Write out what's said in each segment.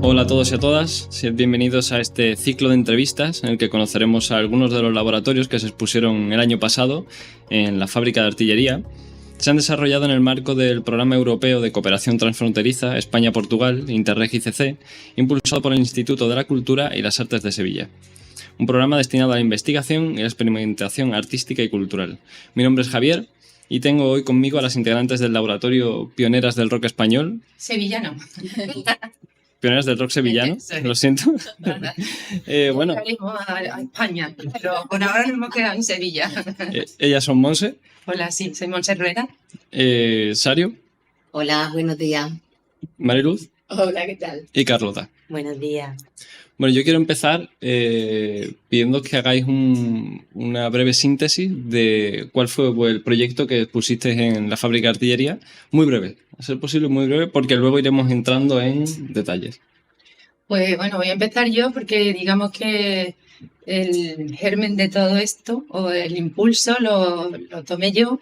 Hola a todos y a todas, sed bienvenidos a este ciclo de entrevistas en el que conoceremos a algunos de los laboratorios que se expusieron el año pasado en la fábrica de artillería. Se han desarrollado en el marco del Programa Europeo de Cooperación Transfronteriza España-Portugal, Interreg ICC, impulsado por el Instituto de la Cultura y las Artes de Sevilla. Un programa destinado a la investigación y la experimentación artística y cultural. Mi nombre es Javier y tengo hoy conmigo a las integrantes del laboratorio Pioneras del Rock Español. Sevillano. Pioneras del rock sevillano, lo siento. Bueno. A España, pero por ahora nos hemos quedado en Sevilla. Ellas son Monse. Hola, sí, soy Monse Rueda. Sario. Hola, buenos días. Mariluz. Hola, ¿qué tal? Y Carlota. Buenos días. Bueno, yo quiero empezar pidiendo que hagáis una breve síntesis de cuál fue el proyecto que pusisteis en la fábrica de artillería. Muy breve, a ser posible muy breve, porque luego iremos entrando en detalles. Pues bueno, voy a empezar yo porque digamos que el germen de todo esto, o el impulso, lo tomé yo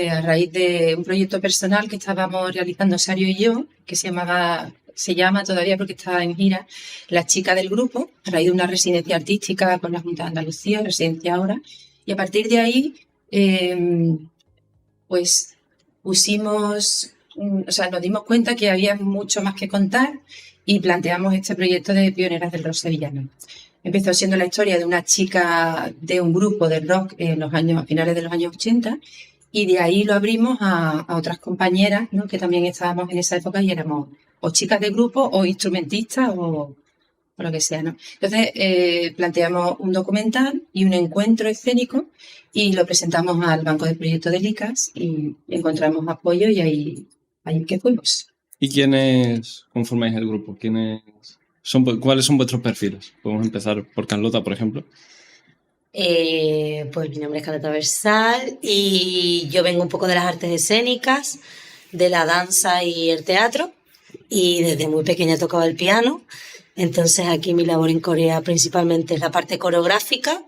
a raíz de un proyecto personal que estábamos realizando Sario y yo, que se llama todavía porque está en gira, La Chica del Grupo, a raíz de una residencia artística con la Junta de Andalucía, residencia ahora, y a partir de ahí, pues nos dimos cuenta que había mucho más que contar y planteamos este proyecto de Pioneras del Rock Sevillano. Empezó siendo la historia de una chica de un grupo de rock a finales de los años 80, y de ahí lo abrimos a otras compañeras, ¿no?, que también estábamos en esa época y éramos o chicas de grupo o instrumentistas o lo que sea, ¿no? Entonces planteamos un documental y un encuentro escénico y lo presentamos al Banco de Proyectos del ICAS y encontramos apoyo y ahí que fuimos. ¿Y quiénes conformáis el grupo? ¿Cuáles son vuestros perfiles? Podemos empezar por Carlota, por ejemplo. Pues mi nombre es Carlota Versal y yo vengo un poco de las artes escénicas, de la danza y el teatro, y desde muy pequeña tocaba el piano. Entonces aquí mi labor en Corea principalmente es la parte coreográfica,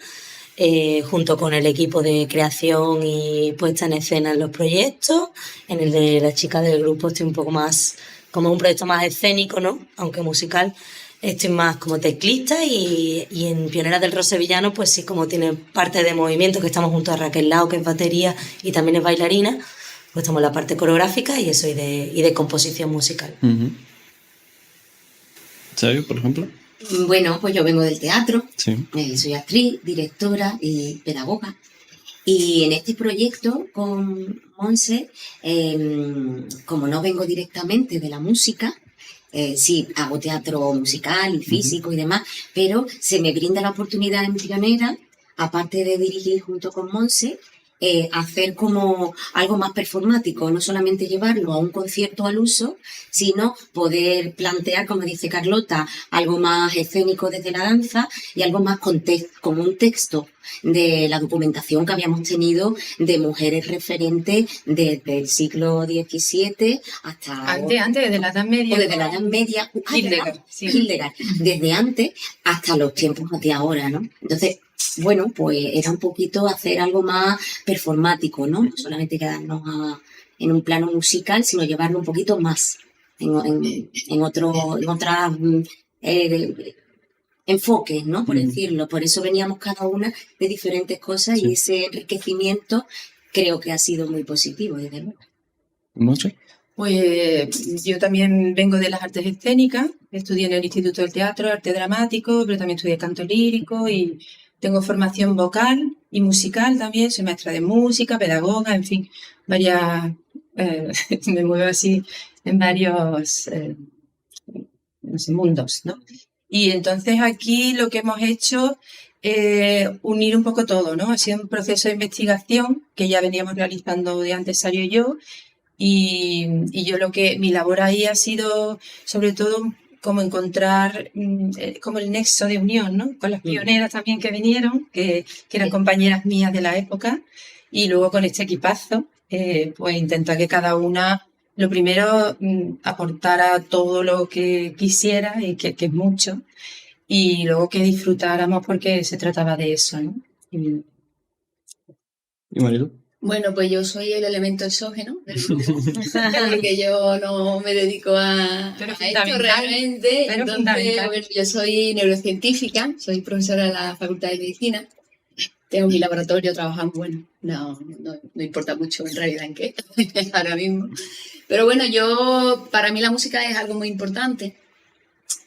junto con el equipo de creación y puesta en escena en los proyectos. En el de La Chica del Grupo estoy un poco más, como un proyecto más escénico, ¿no?, aunque musical. Estoy más como teclista y en Pioneras del Rock Sevillano, pues sí, como tiene parte de movimiento, que estamos junto a Raquel Lao, que es batería y también es bailarina, pues estamos en la parte coreográfica y eso, y de composición musical. ¿Sario, por ejemplo? Bueno, pues yo vengo del teatro, sí. Soy actriz, directora y pedagoga. Y en este proyecto con Monse, como no vengo directamente de la música, sí, hago teatro musical y físico y demás, pero se me brinda la oportunidad en Pionera, aparte de dirigir junto con Monse, hacer como algo más performático, no solamente llevarlo a un concierto al uso, sino poder plantear, como dice Carlota, algo más escénico desde la danza y algo más como un texto de la documentación que habíamos tenido de mujeres referentes desde el siglo XVII hasta... Antes de la Edad Media. O desde la Edad Media. Hildegard. Desde antes hasta los tiempos de ahora, ¿no? Entonces, bueno, pues era un poquito hacer algo más performático, ¿no? No solamente quedarnos en un plano musical, sino llevarlo un poquito más en otras enfoques, ¿no?, por decirlo. Por eso veníamos cada una de diferentes cosas, sí. Y ese enriquecimiento creo que ha sido muy positivo, desde luego. ¿Monse? Pues yo también vengo de las artes escénicas, estudié en el Instituto del Teatro, arte dramático, pero también estudié canto lírico y tengo formación vocal y musical también, soy maestra de música, pedagoga, en fin, me muevo así en varios mundos, ¿no? Y entonces aquí lo que hemos hecho es unir un poco todo, ¿no? Ha sido un proceso de investigación que ya veníamos realizando de antes Sario y yo, y mi labor ahí ha sido sobre todo como encontrar como el nexo de unión, ¿no?, con las pioneras también que vinieron, que eran compañeras mías de la época, y luego con este equipazo, pues intentar que cada una, lo primero, aportara todo lo que quisiera, y que es mucho, y luego que disfrutáramos porque se trataba de eso, ¿no? ¿Y Marilu? Bueno, pues yo soy el elemento exógeno del grupo, porque yo no me dedico a Pero esto fundamental, realmente. pero Entonces, fundamental. bueno, yo soy neurocientífica, soy profesora de la Facultad de Medicina, tengo mi laboratorio, trabajamos, bueno, no importa mucho en realidad en qué, ahora mismo. Pero bueno, para mí la música es algo muy importante,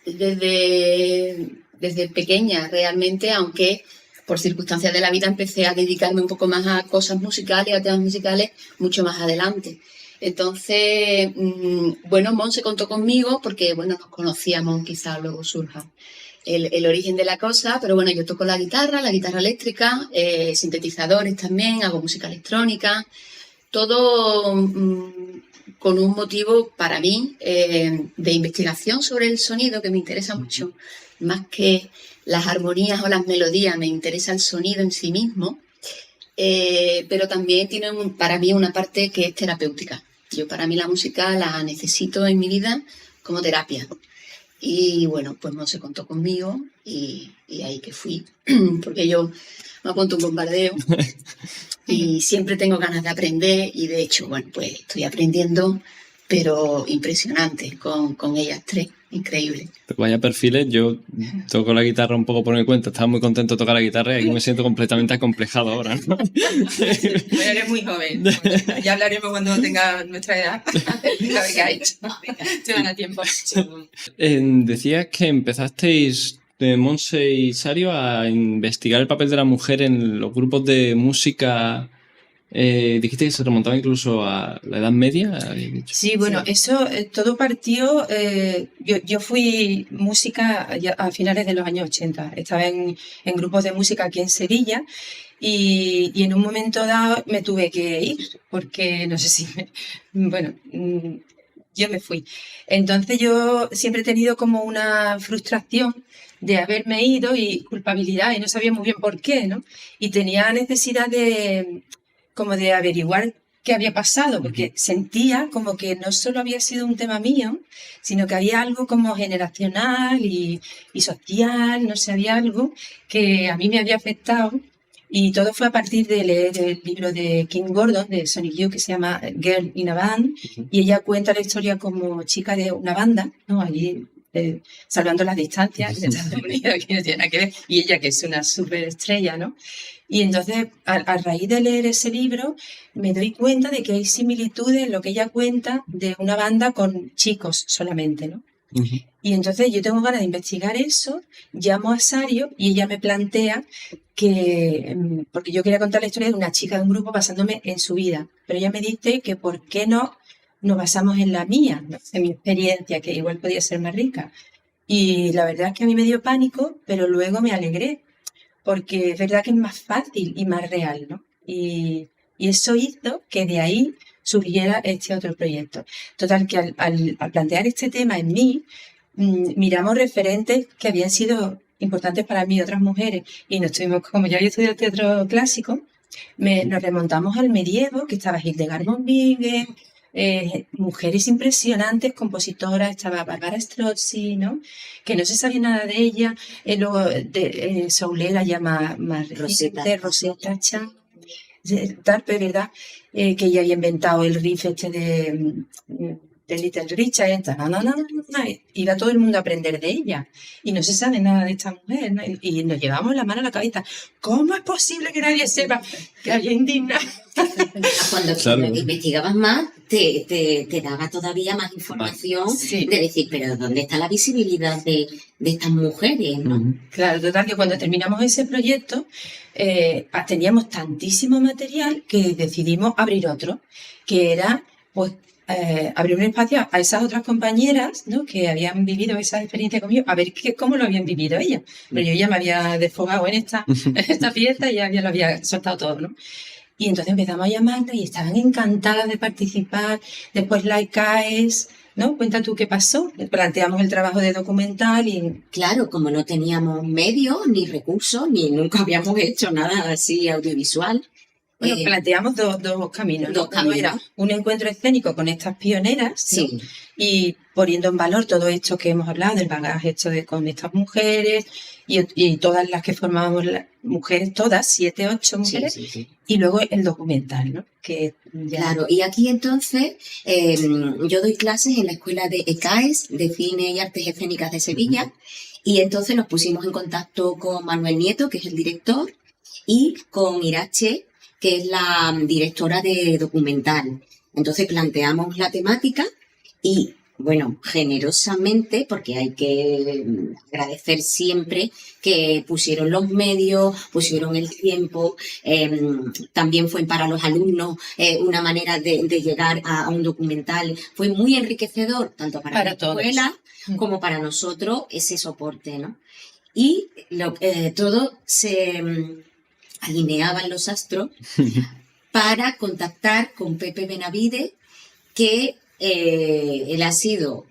desde pequeña realmente, aunque por circunstancias de la vida empecé a dedicarme un poco más a cosas musicales, a temas musicales, mucho más adelante. Entonces, bueno, Monse contó conmigo porque, bueno, nos conocíamos, quizás luego surja el origen de la cosa, pero bueno, yo toco la guitarra eléctrica, sintetizadores también, hago música electrónica, todo con un motivo para mí de investigación sobre el sonido que me interesa mucho, más que las armonías o las melodías, me interesa el sonido en sí mismo, pero también tiene para mí una parte que es terapéutica. Para mí la música la necesito en mi vida como terapia. Y bueno, pues Monse contó conmigo y ahí que fui, porque yo me apunto un bombardeo y siempre tengo ganas de aprender y de hecho, bueno, pues estoy aprendiendo, pero impresionante con ellas tres, increíble. Vaya perfiles, yo toco la guitarra un poco por mi cuenta, estaba muy contento de tocar la guitarra y aquí me siento completamente acomplejado ahora, ¿no? Bueno, eres muy joven. Bueno, ya hablaremos cuando tenga nuestra edad. A ver qué ha hecho. Te van a tiempo. Decías que empezasteis, Monse y Sario, a investigar el papel de la mujer en los grupos de música. Dijiste que se remontaba incluso a la Edad Media. ¿Habéis dicho? Sí, bueno, eso todo partió. Yo fui música a finales de los años 80. Estaba en grupos de música aquí en Sevilla y en un momento dado me tuve que ir porque no sé si. Bueno, yo me fui. Entonces yo siempre he tenido como una frustración de haberme ido y culpabilidad y no sabía muy bien por qué, ¿no? Y tenía necesidad como de averiguar qué había pasado, porque sentía como que no solo había sido un tema mío, sino que había algo como generacional y social, no sé, había algo que a mí me había afectado y todo fue a partir de leer el libro de Kim Gordon, de Sonic Youth, que se llama Girl in a Band, y ella cuenta la historia como chica de una banda, ¿no? Allí salvando las distancias, de Estados Unidos, que no tiene nada que ver, y ella que es una súper estrella, ¿no? Y entonces, a raíz de leer ese libro, me doy cuenta de que hay similitudes en lo que ella cuenta de una banda con chicos solamente, ¿no? Uh-huh. Y entonces yo tengo ganas de investigar eso, llamo a Sario y ella me plantea que, porque yo quería contar la historia de una chica de un grupo basándome en su vida, pero ella me dice que por qué no nos basamos en la mía, ¿no? En mi experiencia, que igual podía ser más rica. Y la verdad es que a mí me dio pánico, pero luego me alegré, porque es verdad que es más fácil y más real, ¿no? Y eso hizo que de ahí surgiera este otro proyecto. Total, que al plantear este tema en mí, miramos referentes que habían sido importantes para mí, otras mujeres, y nos tuvimos, como ya había estudiado teatro clásico, nos remontamos al medievo, que estaba Hildegard von Bingen, mujeres impresionantes, compositoras, estaba Barbara Strozzi, ¿no? Que no se sabía nada de ella, luego Soulera llama más reciente, Rosetta Chan, Tarpe, ¿verdad? Que ella había inventado el riff este de Little Richard, iba todo el mundo a aprender de ella y no se sabe nada de esta mujer, ¿no? Y nos llevamos la mano a la cabeza. ¿Cómo es posible que nadie sepa que había indignado? Cuando investigabas más, te daba todavía más información sí. De decir, pero ¿dónde está la visibilidad de estas mujeres, no? Claro, total, que cuando terminamos ese proyecto teníamos tantísimo material que decidimos abrir otro, que era, pues, abrir un espacio a esas otras compañeras, ¿no? Que habían vivido esa experiencia conmigo, a ver cómo lo habían vivido ellas. Pero yo ya me había desfogado en esta fiesta y ya lo había soltado todo, ¿no? Y entonces empezamos a llamarlas y estaban encantadas de participar. Después Like Eyes, ¿no? Cuenta tú qué pasó. Planteamos el trabajo de documental y... Claro, como no teníamos medios, ni recursos, ni nunca habíamos hecho nada así audiovisual, Bueno, planteamos dos caminos, ¿no? Dos caminos. Era un encuentro escénico con estas pioneras, ¿no? Sí. Y poniendo en valor todo esto que hemos hablado, del bagaje hecho con estas mujeres y todas las que formábamos mujeres, todas, 7, 8 mujeres, Sí. y luego el documental, ¿no? Que ya... Claro, y aquí entonces yo doy clases en la Escuela de ECAES, de Cine y Artes Escénicas de Sevilla, y entonces nos pusimos en contacto con Manuel Nieto, que es el director, y con Irache, que es la directora de documental. Entonces planteamos la temática y, bueno, generosamente, porque hay que agradecer siempre que pusieron los medios, pusieron el tiempo, también fue para los alumnos una manera de llegar a un documental. Fue muy enriquecedor, tanto para la escuela como para nosotros, ese soporte, ¿no? Y todo se alineaban los astros para contactar con Pepe Benavide, que él ha sido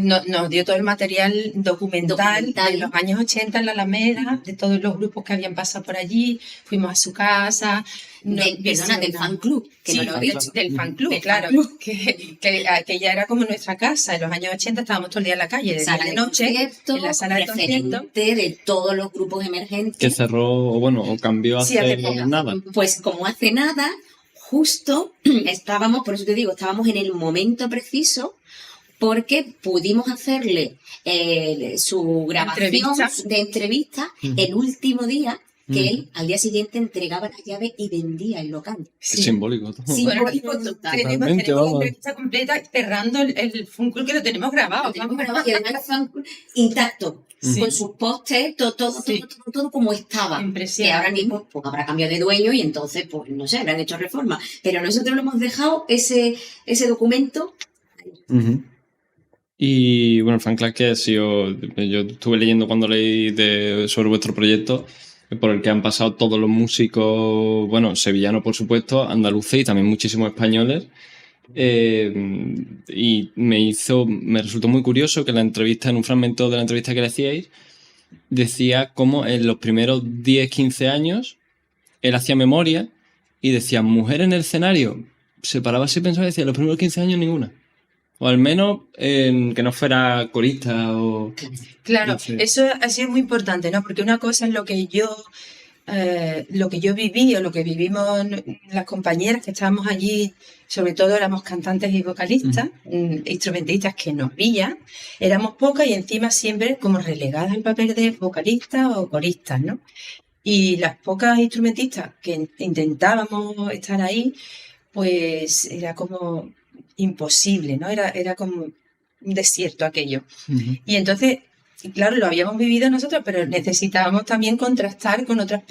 nos dio todo el material documental de los años 80 en la Alameda, de todos los grupos que habían pasado por allí. Fuimos a su casa. Del fan club, que sí, no lo he dicho. Del fan club, claro. Que ya era como nuestra casa. En los años 80 estábamos todo el día en la calle, de día de noche, en la sala de concierto. De todos los grupos emergentes. Que cerró, o cambió hace nada. Pues como hace nada, justo estábamos, por eso te digo, estábamos en el momento preciso, porque pudimos hacerle su grabación de entrevista el último día, que él al día siguiente entregaba las llaves y vendía el local. Sí. Es simbólico. Todo. Simbólico total. Tenemos la entrevista completa cerrando el fan club, que lo tenemos grabado. Y además el fan club intacto, con sus pósters, todo como estaba. Que ahora mismo pues, habrá cambiado de dueño y entonces, pues no sé, habrán hecho reforma. Pero nosotros lo hemos dejado, ese documento. Y bueno, el fan club que ha sido, yo estuve leyendo cuando leí sobre vuestro proyecto, por el que han pasado todos los músicos, bueno, sevillanos por supuesto, andaluces y también muchísimos españoles. Y me resultó muy curioso que en un fragmento de la entrevista que le hacíais, decía cómo en los primeros 10-15 años él hacía memoria y decía, mujer en el escenario, se paraba así y pensaba y decía, los primeros 15 años ninguna. O al menos que no fuera corista o... Claro, eso ha sido muy importante, ¿no? Porque una cosa es lo que yo viví o lo que vivimos las compañeras que estábamos allí, sobre todo éramos cantantes y vocalistas, instrumentistas que nos veían, éramos pocas y encima siempre como relegadas al papel de vocalistas o coristas, ¿no? Y las pocas instrumentistas que intentábamos estar ahí, pues era como imposible, ¿no? Era como un desierto aquello. Y entonces, claro, lo habíamos vivido nosotros, pero necesitábamos también contrastar con otras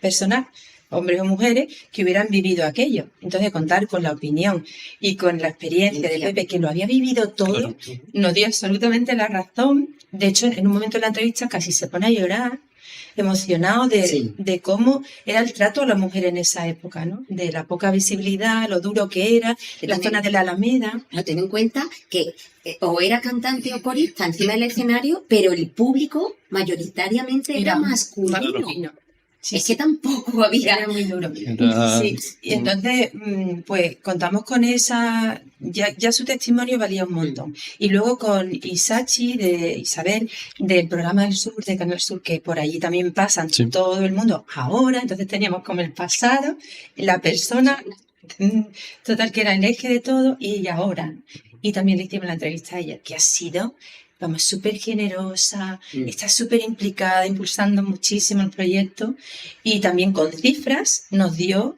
personas, hombres o mujeres, que hubieran vivido aquello. Entonces, contar con la opinión y con la experiencia de Pepe, que lo había vivido todo, nos dio absolutamente la razón. De hecho, en un momento de la entrevista casi se pone a llorar, emocionado de cómo era el trato a la mujer en esa época, ¿no? De la poca visibilidad, lo duro que era, la zona de la Alameda. No, ten en cuenta que o era cantante o corista encima del escenario, pero el público mayoritariamente era masculino. Sí, es que tampoco había... Era muy duro. Sí, y entonces, pues contamos con esa... Ya su testimonio valía un montón. Y luego con Isabel, del programa del Sur, de Canal Sur, que por allí también pasan todo el mundo ahora. Entonces teníamos como el pasado, la persona, total, que era el eje de todo, y ahora. Y también le hicimos la entrevista a ella, que ha sido... Vamos, súper generosa, está súper implicada, impulsando muchísimo el proyecto y también con cifras nos dio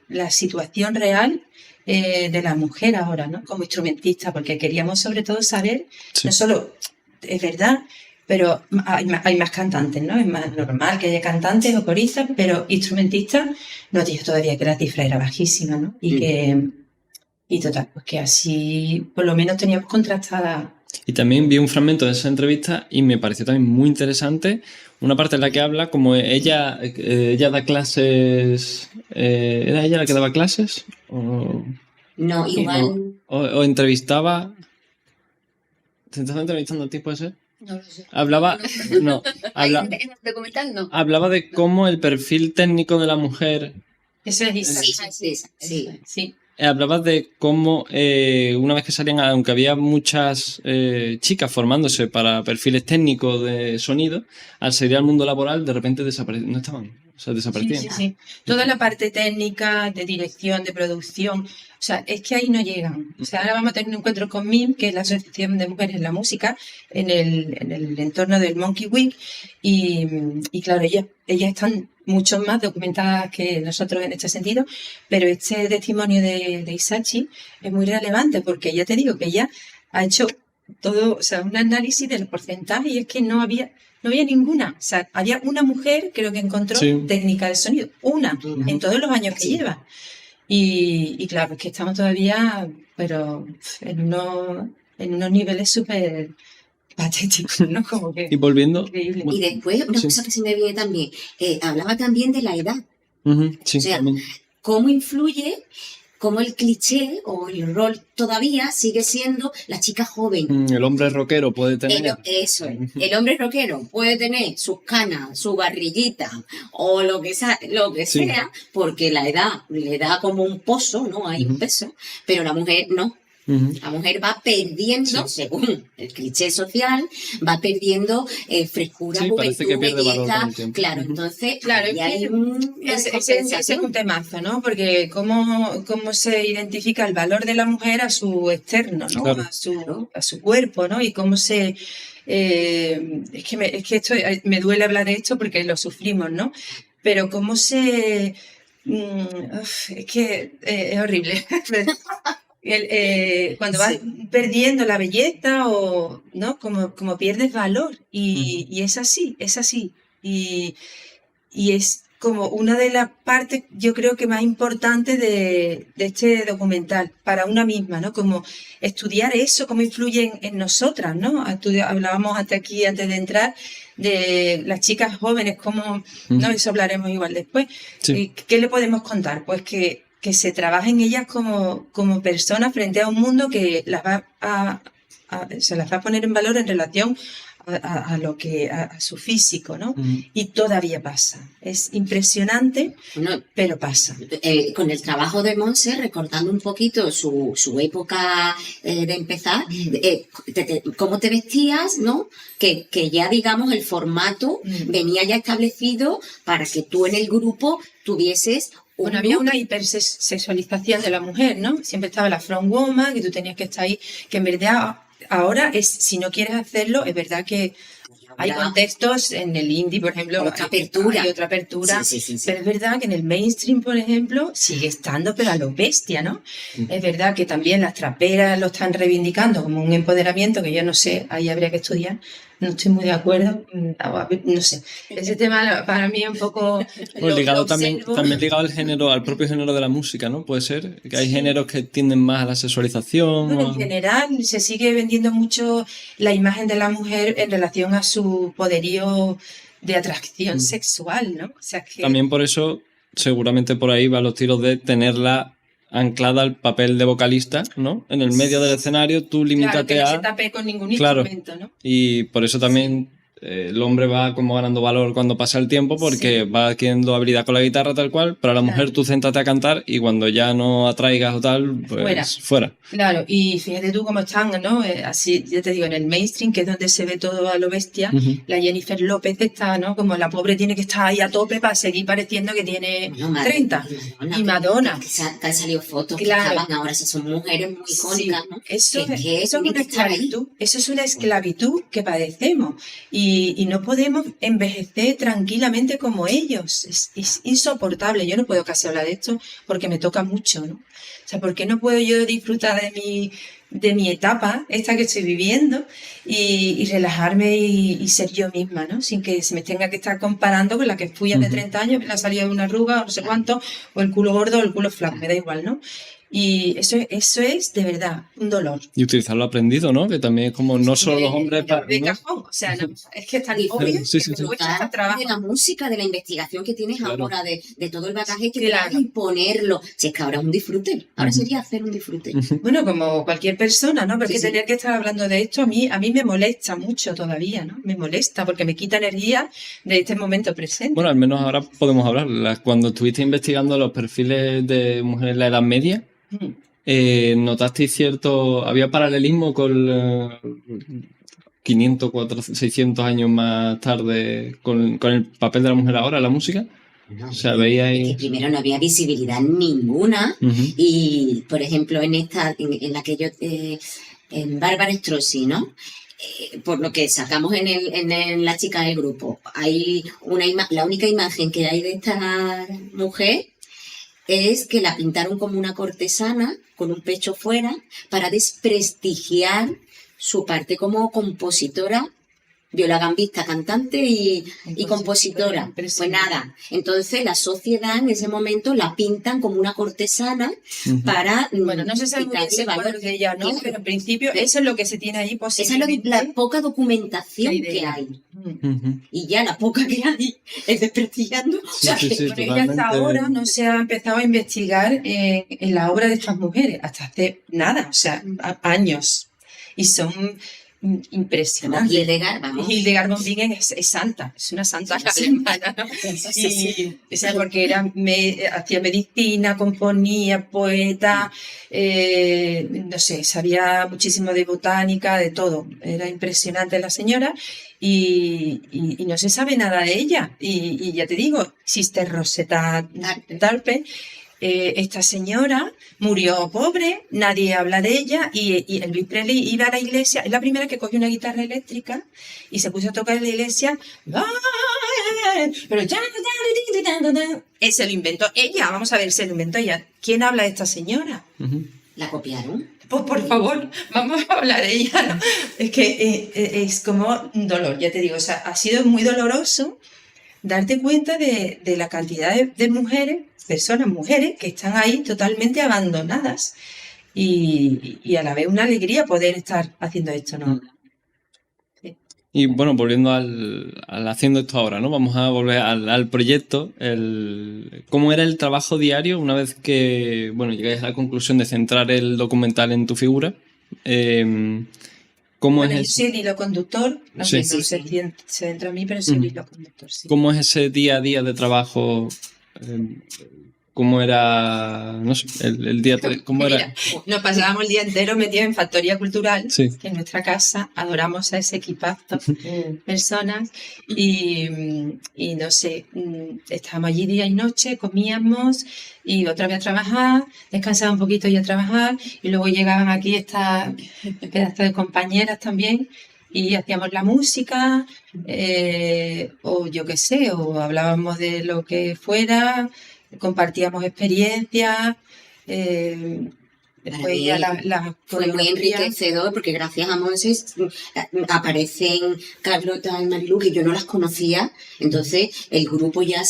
la situación real de la mujer ahora, ¿no? Como instrumentista, porque queríamos sobre todo saber, no solo, es verdad, pero hay más cantantes, ¿no? Es más normal que haya cantantes o coristas, pero instrumentistas nos dijo todavía que la cifra era bajísima, ¿no? Y total, pues que así por lo menos teníamos contrastada. Y también vi un fragmento de esa entrevista y me pareció también muy interesante una parte en la que habla como ella da clases. ¿Era ella la que daba clases? No, igual. O entrevistaba. ¿Te estás entrevistando a ti, puede ser? No lo sé. Hablaba, no, Ahí habla- en el documental no. hablaba de cómo el perfil técnico de la mujer. Eso es Isa. Sí. Hablabas de cómo una vez que salían, aunque había muchas chicas formándose para perfiles técnicos de sonido, al salir al mundo laboral de repente desaparecían, no estaban, o sea, Sí, desaparecían. sí, sí. Toda la parte técnica, de dirección, de producción, o sea, es que ahí no llegan. O sea, ahora vamos a tener un encuentro con MIM, que es la Asociación de Mujeres en la Música, en el entorno del Monkey Week, y claro, ellas están mucho más documentadas que nosotros en este sentido, pero este testimonio de Isachi es muy relevante porque ya te digo que ella ha hecho todo, o sea, un análisis del porcentaje y es que no había ninguna. O sea, había una mujer, creo que encontró Sí. técnica de sonido. Una, en todos los años que Sí. lleva. Y claro, es que estamos todavía, pero en unos niveles súper patéticos, ¿no? Como que Y volviendo, increíble. Y después, una Sí. cosa que se me viene también, hablaba también de la edad. sí, O sea, también. Cómo influye, cómo el cliché o el rol todavía sigue siendo la chica joven. El hombre rockero puede tener. Eso es. El hombre rockero puede tener sus canas, su barriguita o lo que Sí. sea, porque la edad le da como un pozo, ¿no? Hay un peso, pero la mujer no. La mujer va perdiendo, según el cliché social, va perdiendo frescura, Sí, parece que juventud, pierde valor belleza. con el tiempo. Claro, Ujú. entonces Claro, ahí es hay que una ese es descompensación. un temazo, ¿no? Porque cómo se identifica el valor de la mujer a su externo, ¿no? Claro. A su cuerpo, ¿no? Y cómo se... es que esto me duele hablar de esto porque lo sufrimos, ¿no? Pero cómo se... es que es horrible. Cuando vas perdiendo la belleza o no como pierdes valor y es así y es como una de las partes yo creo que más importantes de este documental para una misma, ¿no? Como estudiar eso, cómo influye en nosotras, ¿no? Hablábamos antes de entrar de las chicas jóvenes, cómo, ¿no? Eso hablaremos igual después. Sí. ¿Qué le podemos contar? Pues que se trabaje en ellas como personas frente a un mundo que se las va a poner en valor en relación a su físico, ¿no? Y todavía pasa. Es impresionante, Bueno, pero pasa. con el trabajo de Monse, recordando un poquito su época de empezar, cómo te vestías, ¿no? Que ya, digamos, el formato venía ya establecido para que tú en el grupo tuvieses Bueno, había una hipersexualización de la mujer, ¿no? Siempre estaba la front woman, que tú tenías que estar ahí, que en verdad ahora si no quieres hacerlo, es verdad que hay contextos en el indie, por ejemplo, otra apertura. hay otra apertura, Sí. pero es verdad que en el mainstream, por ejemplo, sigue estando, pero a lo bestia, ¿no? Es verdad que también las traperas lo están reivindicando como un empoderamiento que yo no sé, ahí habría que estudiar, no estoy muy de acuerdo, no sé. Ese tema para mí es un poco... Pues ligado también observo. ligado al género, al propio género de la música, ¿no? Puede ser que hay géneros que tienden más a la sexualización. Bueno, en general se sigue vendiendo mucho la imagen de la mujer en relación a su poderío de atracción sexual, ¿no? O sea que También por eso, seguramente por ahí van los tiros de tenerla anclada al papel de vocalista, ¿no? En el medio del escenario, tú claro, limítate que no se a... tape con ningún Claro. instrumento, ¿no? Y por eso también el hombre va como ganando valor cuando pasa el tiempo porque va adquiriendo habilidad con la guitarra tal cual, pero a la mujer tú céntrate a cantar y cuando ya no atraigas o tal, pues fuera. Claro, y fíjate tú cómo están, ¿no? Así, ya te digo, en el mainstream, que es donde se ve todo a lo bestia, la Jennifer López está, ¿no? Como la pobre tiene que estar ahí a tope para seguir pareciendo que tiene 30. Y Madonna. Que han salido fotos Claro. que estaban ahora, esas son mujeres muy icónicas, ¿no? Eso, Que eso es tienen una que estar ahí. esclavitud, eso es una esclavitud que padecemos y no podemos envejecer tranquilamente como ellos. Es insoportable. Yo no puedo casi hablar de esto porque me toca mucho, ¿no? O sea, ¿por qué no puedo yo disfrutar de mi etapa, esta que estoy viviendo, y relajarme y ser yo misma, ¿no? Sin que se me tenga que estar comparando con la que fui hace 30 años, que le ha salido una arruga o no sé cuánto, o el culo gordo o el culo flaco, me da igual, ¿no? Y eso es de verdad un dolor. Y utilizarlo aprendido, ¿no? Que también es como no solo los hombres para... De ¿no? cajón, o sea, no, es que es tan obvio Sí, que sí, me sí. cuesta hasta trabajo. De la música, de la investigación que tienes Claro. ahora, de todo el bagaje que Claro. tienes y ponerlo. Si es que ahora es un disfrute, ahora sería hacer un disfrute. Bueno, como cualquier persona, ¿no? Porque Sí, sí. tener que estar hablando de esto a mí me molesta mucho todavía, ¿no? Me molesta porque me quita energía de este momento presente. Bueno, al menos ahora podemos hablar. Cuando estuviste investigando los perfiles de mujeres en la Edad Media, ¿notasteis cierto... ¿Había paralelismo con 500, 400, 600 años más tarde con el papel de la mujer ahora en la música? No, O sea, veíais... es que primero no había visibilidad ninguna Ujú. y, por ejemplo, en la que yo, en Bárbara Strozzi, ¿no? Por lo que sacamos en la chica del grupo, hay la única imagen que hay de esta mujer es que la pintaron como una cortesana con un pecho fuera para desprestigiar su parte como compositora, violagambista, cantante y compositora. Pues nada, entonces la sociedad en ese momento la pintan como una cortesana para... Bueno, no se sabe muy bien quitarle ese valor. cuadro de ella, ¿no? Claro. Pero en principio eso es lo que se tiene ahí Esa es posiblemente. la poca documentación La idea. que hay. Ujú. Y ya la poca que hay es desprestigiando. O sea, Sí, que sí, Bueno, ella hasta totalmente. ahora no se ha empezado a investigar en la obra de estas mujeres, hasta hace nada, o sea, años. Y son como impresionantes. Hildegard, vamos. Hildegard von Bingen es santa, es una santa alemana, ¿no? Y, o sea, porque hacía medicina, componía, poeta, no sé, sabía muchísimo de botánica, de todo. Era impresionante la señora y no se sabe nada de ella. Y ya te digo, Sister Rosetta Tarpe. Esta señora murió pobre, nadie habla de ella y Elvis Presley iba a la iglesia, es la primera que cogió una guitarra eléctrica y se puso a tocar en la iglesia, pero se lo inventó ella, vamos a ver, se lo inventó ella. ¿Quién habla de esta señora? Ujú. La copiaron. Pues por favor, vamos a hablar de ella, ¿no? Es que es como un dolor, ya te digo, o sea, ha sido muy doloroso darte cuenta de la cantidad de mujeres, mujeres, que están ahí totalmente abandonadas y a la vez una alegría poder estar haciendo esto, ¿no? Y bueno, volviendo al haciendo esto ahora, ¿no? Vamos a volver al proyecto. ¿Cómo era el trabajo diario una vez que, bueno, llegáis a la conclusión de centrar el documental en tu figura? ¿Cómo Bueno, yo es soy el hilo conductor, aunque Sí. no se centra en mí, pero soy el hilo conductor, sí. ¿Cómo es ese día a día de trabajo? ¿Cómo era, no sé, el día, cómo era? Mira, nos pasábamos el día entero metidos en Factoría Cultural, Sí. que en nuestra casa adoramos a ese equipazo de personas y no sé, estábamos allí día y noche, comíamos y otra vez a trabajar, descansaba un poquito y a trabajar y luego llegaban aquí estas pedazos de compañeras también y hacíamos la música o yo qué sé, o hablábamos de lo que fuera, compartíamos experiencias, después mí ya la Fue muy coreografía. enriquecedor porque gracias a Monses aparecen Carlota y Marilu que yo no las conocía, entonces el grupo ya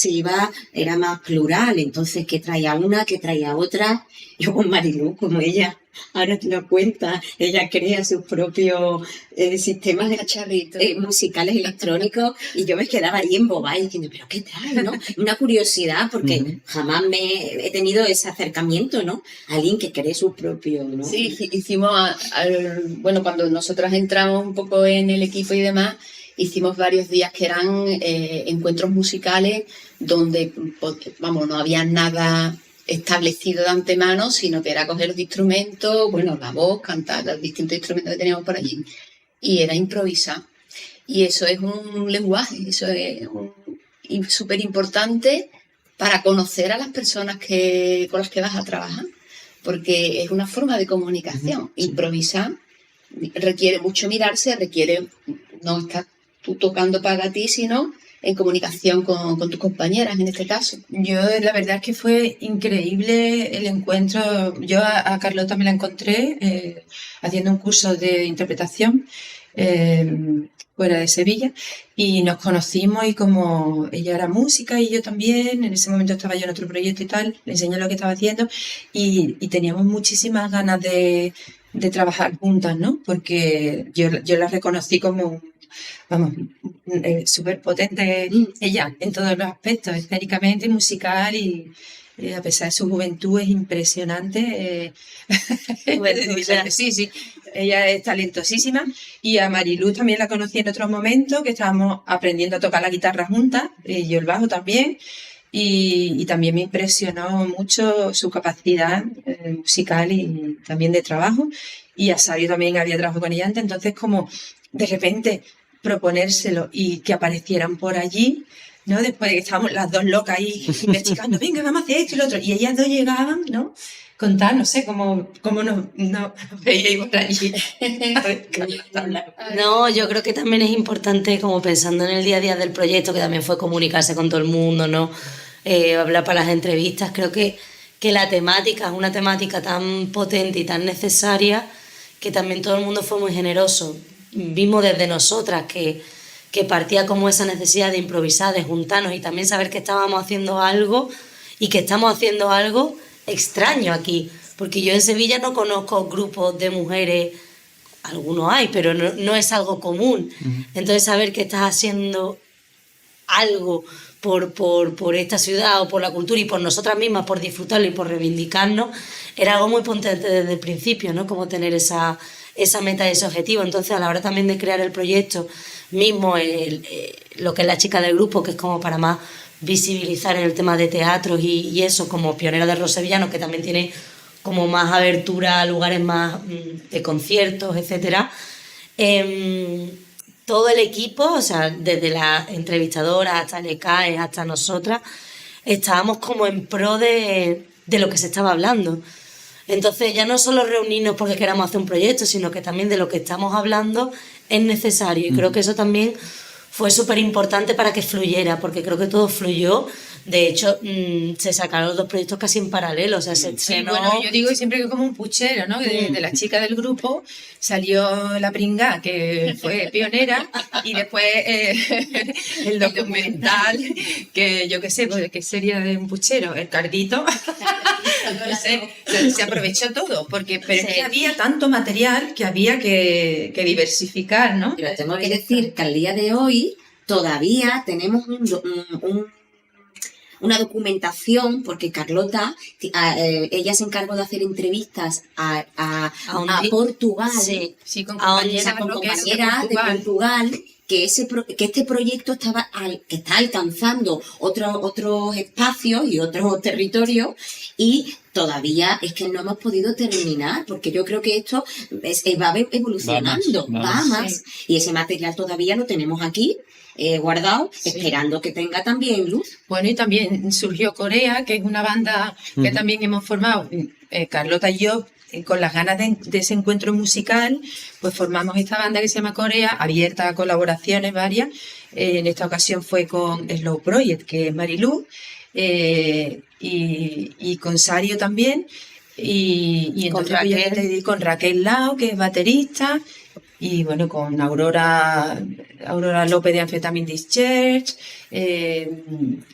era más plural, entonces que traía una, que traía otra. Yo con Marilu, como ella ahora te lo cuenta, ella crea sus propios sistemas Cacharrito. musicales electrónicos y yo me quedaba ahí embobada diciendo, pero ¿qué trae, no? Una curiosidad porque jamás he tenido ese acercamiento, ¿no? Alguien que cree su propio, ¿no? Sí, hicimos, bueno, cuando nosotras entramos un poco en el equipo y demás, hicimos varios días que eran encuentros musicales donde, vamos, no había nada establecido de antemano, sino que era coger los instrumentos, bueno, la voz, cantar los distintos instrumentos que teníamos por allí, y era improvisar. Y eso es un lenguaje, eso es súper importante para conocer a las personas con las que vas a trabajar, porque es una forma de comunicación. Improvisar requiere mucho mirarse, requiere no estar tú tocando para ti, sino en comunicación con tus compañeras, en este caso. Yo, la verdad es que fue increíble el encuentro. Yo a Carlota me la encontré haciendo un curso de interpretación fuera de Sevilla, y nos conocimos y como ella era música y yo también, en ese momento estaba yo en otro proyecto y tal, le enseñé lo que estaba haciendo y teníamos muchísimas ganas de trabajar juntas, ¿no? Porque yo la reconocí como vamos, súper potente ella en todos los aspectos, escénicamente, musical y a pesar de su juventud es impresionante. Sí, sí, ella es talentosísima y a Mariluz también la conocí en otro momento que estábamos aprendiendo a tocar la guitarra juntas y yo el bajo también. Y también me impresionó mucho su capacidad musical y también de trabajo. Y a Sabio también había trabajado con ella antes, entonces como de repente proponérselo y que aparecieran por allí, ¿no? Después de que estábamos las dos locas ahí investigando, venga, vamos a hacer esto y lo otro. Y ellas dos llegaban, ¿no? Contar, no sé, cómo nos veíais por allí. No, yo creo que también es importante, como pensando en el día a día del proyecto, que también fue comunicarse con todo el mundo, ¿no? Hablar para las entrevistas. Creo que la temática es una temática tan potente y tan necesaria que también todo el mundo fue muy generoso. Vimos desde nosotras que partía como esa necesidad de improvisar, de juntarnos y también saber que estábamos haciendo algo y que estamos haciendo algo extraño aquí, porque yo en Sevilla no conozco grupos de mujeres, algunos hay, pero no es algo común. Entonces saber que estás haciendo algo por esta ciudad o por la cultura y por nosotras mismas, por disfrutarlo y por reivindicarnos, era algo muy potente desde el principio, ¿no? Como tener esa meta y ese objetivo. Entonces, a la hora también de crear el proyecto mismo, lo que es la chica del grupo, que es como para más visibilizar en el tema de teatros y eso, como pionera del rock sevillano, que también tiene como más abertura a lugares más de conciertos, etcétera. Todo el equipo, o sea, desde la entrevistadora hasta el ECAE, hasta nosotras, estábamos como en pro de lo que se estaba hablando. Entonces ya no solo reunirnos porque queramos hacer un proyecto, sino que también de lo que estamos hablando es necesario. Y creo que eso también fue súper importante para que fluyera, porque creo que todo fluyó. De hecho, se sacaron los dos proyectos casi en paralelo. O sea, se estrenó... Sí, bueno, yo digo siempre que como un puchero, ¿no? De la chica del grupo salió la pringa, que fue pionera, y después el documental, que yo qué sé, pues, ¿qué sería de un puchero? El Cardito. No sé, se aprovechó todo, pero es que había tanto material que había que diversificar, ¿no? Pero tengo que decir que al día de hoy todavía tenemos una documentación, porque Carlota, ella se encargó de hacer entrevistas a Portugal, sí, con compañeras de Portugal, que este proyecto que está alcanzando otros espacios y otros territorios, y todavía es que no hemos podido terminar, porque yo creo que esto va evolucionando, va más, y ese material todavía lo tenemos aquí guardado, esperando que tenga también luz. Bueno, y también surgió Corea, que es una banda que también hemos formado, Carlota y yo, con las ganas de ese encuentro musical, pues formamos esta banda que se llama Corea, abierta a colaboraciones varias. En esta ocasión fue con Slow Project, que es Mariluz, y con Sario también, y entonces con Raquel Lao, que es baterista, y bueno, con Aurora López de Amphetamine Discharge,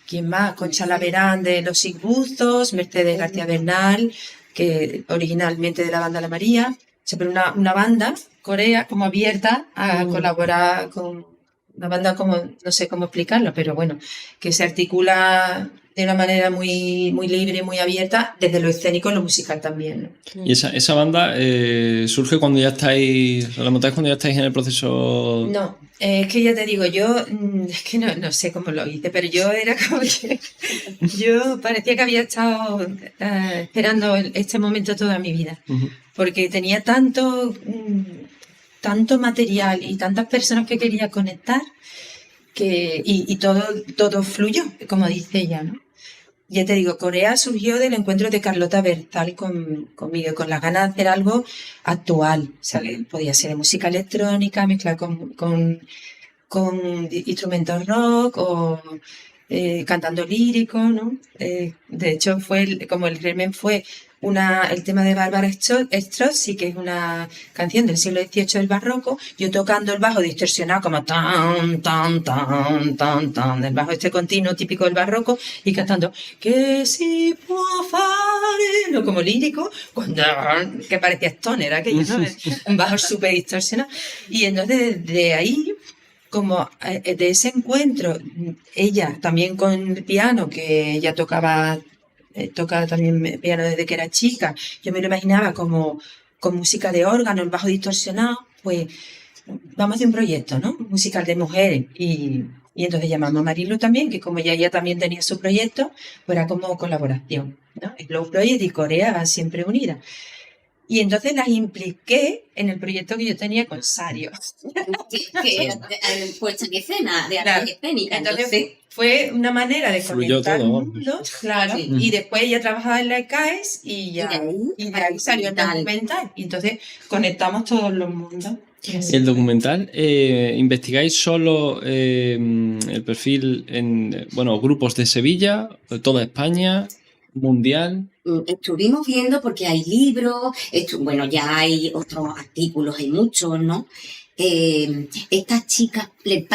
¿quién más? Concha Laverán de Los Sigustos, Mercedes García Bernal, que originalmente de la banda La María, siempre una banda, Corea, como abierta a colaborar con una banda como, no sé cómo explicarlo, pero bueno, que se articula de una manera muy, muy libre, muy abierta, desde lo escénico y lo musical también, ¿no? ¿Y esa banda surge cuando ya estáis, la montáis cuando ya estáis en el proceso? No, es que ya te digo, yo, es que no sé cómo lo hice, pero yo era como que, yo parecía que había estado esperando este momento toda mi vida, porque tenía tanto material y tantas personas que quería conectar, y todo fluyó, como dice ella, ¿no? Ya te digo, Corea surgió del encuentro de Carlota Berzal conmigo, con las ganas de hacer algo actual. O sea, podía ser de música electrónica, mezclar con instrumentos rock o cantando lírico, ¿no? De hecho, como el remen fue el tema de Bárbara Strozzi, que es una canción del siglo XVIII del barroco, yo tocando el bajo distorsionado como tan, tan, tan, tan, tan, el bajo este continuo típico del barroco, y cantando que si può fare, no como lírico, que parecía stoner aquello, ¿no? Un bajo súper distorsionado. Y entonces de ahí, como de ese encuentro, ella también con el piano, que ella toca también piano desde que era chica, yo me lo imaginaba como con música de órgano, el bajo distorsionado, pues vamos a hacer un proyecto, ¿no? Musical de mujeres. Y entonces llamamos a Marilu también, que como ella también tenía su proyecto, pues era como colaboración, ¿no? Slow Project y Corea van siempre unidas. Y entonces las impliqué en el proyecto que yo tenía con Sario. que puesta en escena, de arte escénica. Entonces fue una manera de fluyó conectar todo, mundos, claro. Sí. Y después ella trabajaba en la ECAES y de ahí salió el documental. Y entonces conectamos todos los mundos. El documental, ¿investigáis solo el perfil en, grupos de Sevilla, toda España, mundial? Estuvimos viendo porque hay libros, ya hay otros artículos, hay muchos, ¿no? Estas chicas, el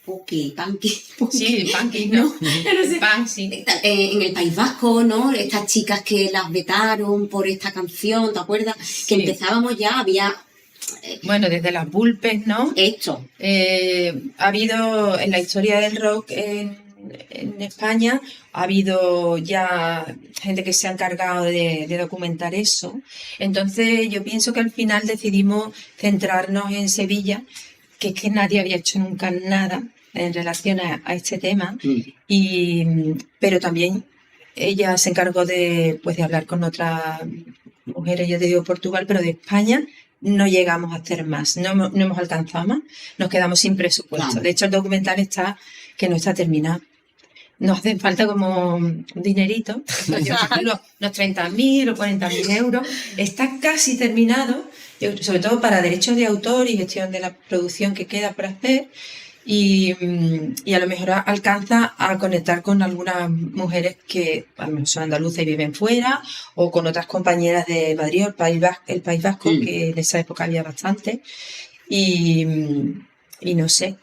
Punky, ¿no? Punk, sí. En el País Vasco, ¿no? Estas chicas que las vetaron por esta canción, ¿te acuerdas? Sí. Que empezábamos ya, había... Bueno, desde las Bulpes, ¿no? Esto. Ha habido en la historia del rock en España, ha habido ya gente que se ha encargado de documentar eso. Entonces yo pienso que al final decidimos centrarnos en Sevilla, que es que nadie había hecho nunca nada en relación a este tema, pero también ella se encargó de hablar con otras mujeres, yo te digo Portugal, pero de España no llegamos a hacer más, no hemos alcanzado más, nos quedamos sin presupuesto. Claro. De hecho, el documental que no está terminado. Nos hace falta como un dinerito, unos 30.000 o 40.000 euros. Está casi terminado, sobre todo para derechos de autor y gestión de la producción que queda por hacer. Y a lo mejor alcanza a conectar con algunas mujeres que a lo mejor son andaluces y viven fuera, o con otras compañeras de Madrid o el País Vasco, que en esa época había bastante. Y no sé,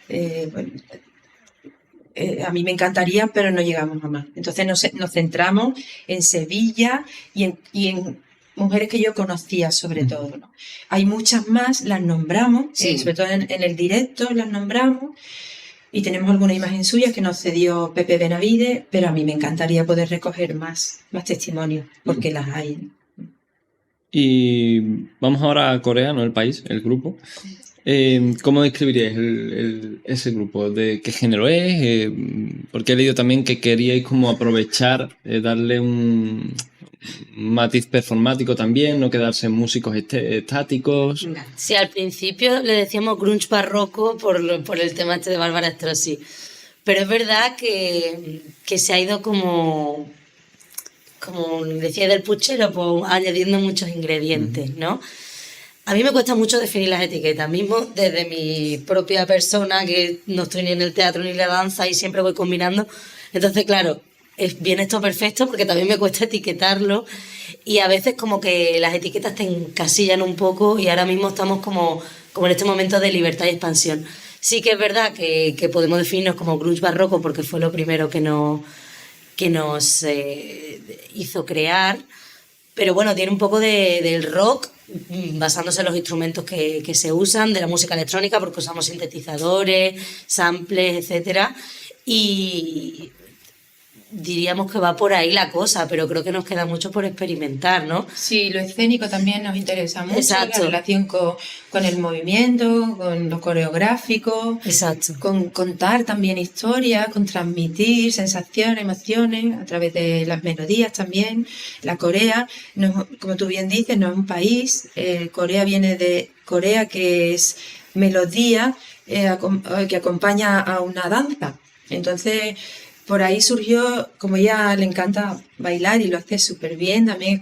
a mí me encantaría, pero no llegamos a más. Entonces nos centramos en Sevilla y en mujeres que yo conocía sobre todo, ¿no? Hay muchas más, las nombramos, sobre todo en el directo las nombramos, y tenemos alguna imagen suya que nos cedió Pepe Benavides, pero a mí me encantaría poder recoger más testimonios, porque las hay. Y vamos ahora a Corea, no el país, el grupo. ¿Cómo describiríais ese grupo? ¿De qué género es? Porque he leído también que queríais como aprovechar, darle un matiz performático también, no quedarse en músicos estáticos. Sí, al principio le decíamos grunge barroco por el tema este de Bárbara Strozzi, pero es verdad que se ha ido como decía del puchero, pues añadiendo muchos ingredientes, ¿no? A mí me cuesta mucho definir las etiquetas, mismo desde mi propia persona, que no estoy ni en el teatro ni en la danza y siempre voy combinando. Entonces, claro, viene esto perfecto porque también me cuesta etiquetarlo y a veces como que las etiquetas te encasillan un poco y ahora mismo estamos como en este momento de libertad y expansión. Sí que es verdad que podemos definirnos como grunge barroco porque fue lo primero que nos hizo crear, pero bueno, tiene un poco del rock, basándose en los instrumentos que se usan, de la música electrónica, porque usamos sintetizadores, samples, etcétera, y diríamos que va por ahí la cosa, pero creo que nos queda mucho por experimentar, ¿no? Sí, lo escénico también nos interesa mucho. Exacto. La relación con el movimiento, con lo coreográfico. Exacto. Con contar también historias, con transmitir sensaciones, emociones a través de las melodías también. La Corea, como tú bien dices, no es un país. Corea viene de Corea, que es melodía que acompaña a una danza. Entonces, por ahí surgió, como ella le encanta bailar y lo hace súper bien, también es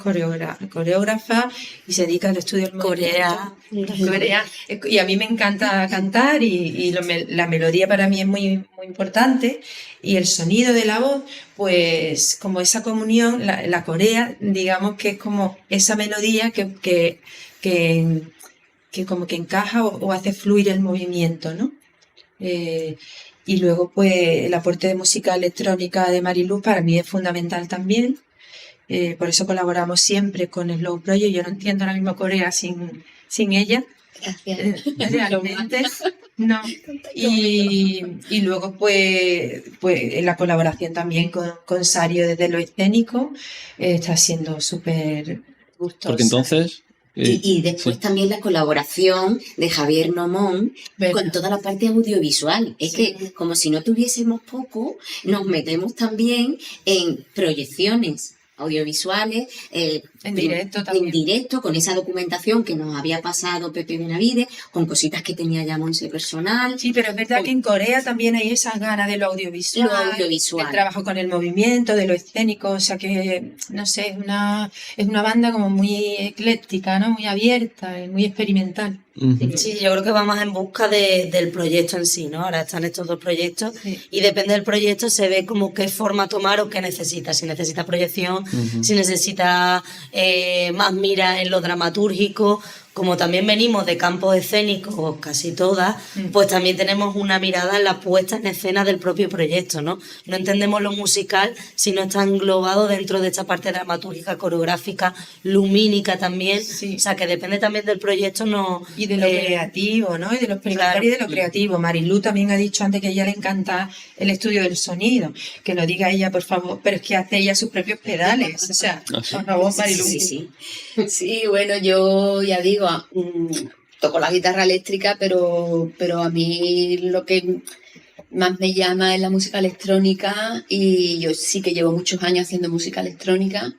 coreógrafa y se dedica al estudio del Corea. Corea. Y a mí me encanta cantar y la melodía para mí es muy, muy importante y el sonido de la voz, pues como esa comunión, la corea, digamos que es como esa melodía que como que encaja o hace fluir el movimiento, ¿no? Y luego, pues, el aporte de música electrónica de Mariluz para mí es fundamental también. Por eso colaboramos siempre con el Slow Project. Yo no entiendo ahora mismo Corea sin ella. Gracias. Realmente, no. Y luego, pues, en la colaboración también con Sario desde lo escénico, está siendo súper gustosa. Porque entonces... Y después sí. también la colaboración de Javier Nomón ¿Verdad? con toda la parte audiovisual. Es Sí. que como si no tuviésemos poco, nos metemos también en proyecciones audiovisuales, En directo también. en directo, con esa documentación que nos había pasado Pepe Benavides, con cositas que tenía ya Monse personal. Sí, pero es verdad que en Corea también hay esas ganas de lo audiovisual, Lo audiovisual. del trabajo con el movimiento, de lo escénico, o sea que, no sé, es una banda como muy ecléctica, ¿no? Muy abierta, y muy experimental. Ujú. Sí, yo creo que va más en busca del proyecto en sí, ¿no? Ahora están estos dos proyectos Sí. y depende del proyecto se ve como qué forma tomar o qué necesita. Si necesita proyección, si necesita más mira en lo dramatúrgico, como también venimos de campos escénicos, casi todas, pues también tenemos una mirada en la puesta en escena del propio proyecto, ¿no? No entendemos lo musical si no está englobado dentro de esta parte dramatúrgica, coreográfica, lumínica también. Sí. O sea, que depende también del proyecto, no... Y de lo creativo, ¿no? Y de lo experimental claro. y de lo creativo. Marilú también ha dicho antes que a ella le encanta el estudio del sonido. Que lo diga ella, por favor, pero es que hace ella sus propios pedales. O sea, por favor, Marilú. Sí. Sí, bueno, yo ya digo, toco la guitarra eléctrica, pero a mí lo que más me llama es la música electrónica y yo sí que llevo muchos años haciendo música electrónica.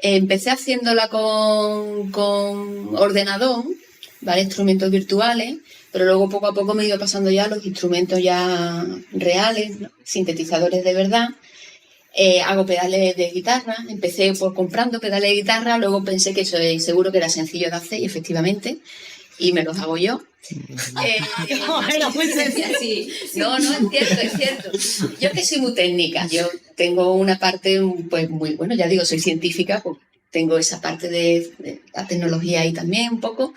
Empecé haciéndola con ordenador, ¿vale? Instrumentos virtuales, pero luego poco a poco me he ido pasando ya a los instrumentos ya reales, ¿no? Sintetizadores de verdad. Hago pedales de guitarra, empecé por comprando pedales de guitarra, luego pensé que eso seguro que era sencillo de hacer y efectivamente, y me los hago yo. Era muy sencillo. Sí. No, es cierto. Yo que soy muy técnica, yo tengo una parte pues muy, bueno, ya digo, soy científica, pues tengo esa parte de la tecnología ahí también un poco,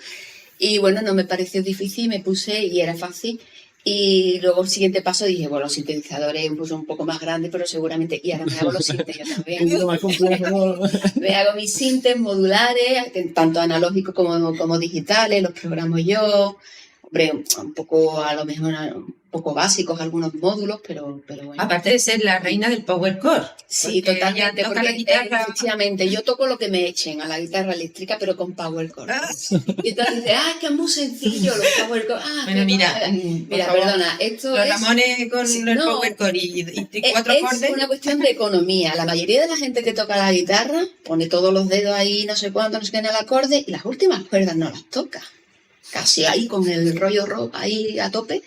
y bueno, no me pareció difícil, me puse y era fácil. Y luego el siguiente paso dije, bueno, los sintetizadores pues un poco más grandes, pero seguramente, y ahora me hago los sintes yo también. Me hago mis sintes modulares, tanto analógicos como digitales, los programo yo. Hombre, un poco, a lo mejor, un poco básicos algunos módulos, pero bueno. Aparte de ser la reina del power chord. Sí, porque totalmente, ella toca porque la guitarra. efectivamente, yo toco lo que me echen a la guitarra eléctrica, pero con power chord. Y entonces dice, que es muy sencillo los power chord. Bueno, mira, mira, por favor, perdona, esto los es... Ramones con Sí, el no, power chord y cuatro es acordes. una cuestión de economía. La mayoría de la gente que toca la guitarra pone todos los dedos ahí, no sé cuánto, no sé qué en el acorde, y las últimas cuerdas no las toca. Casi ahí con el rollo rock ahí a tope.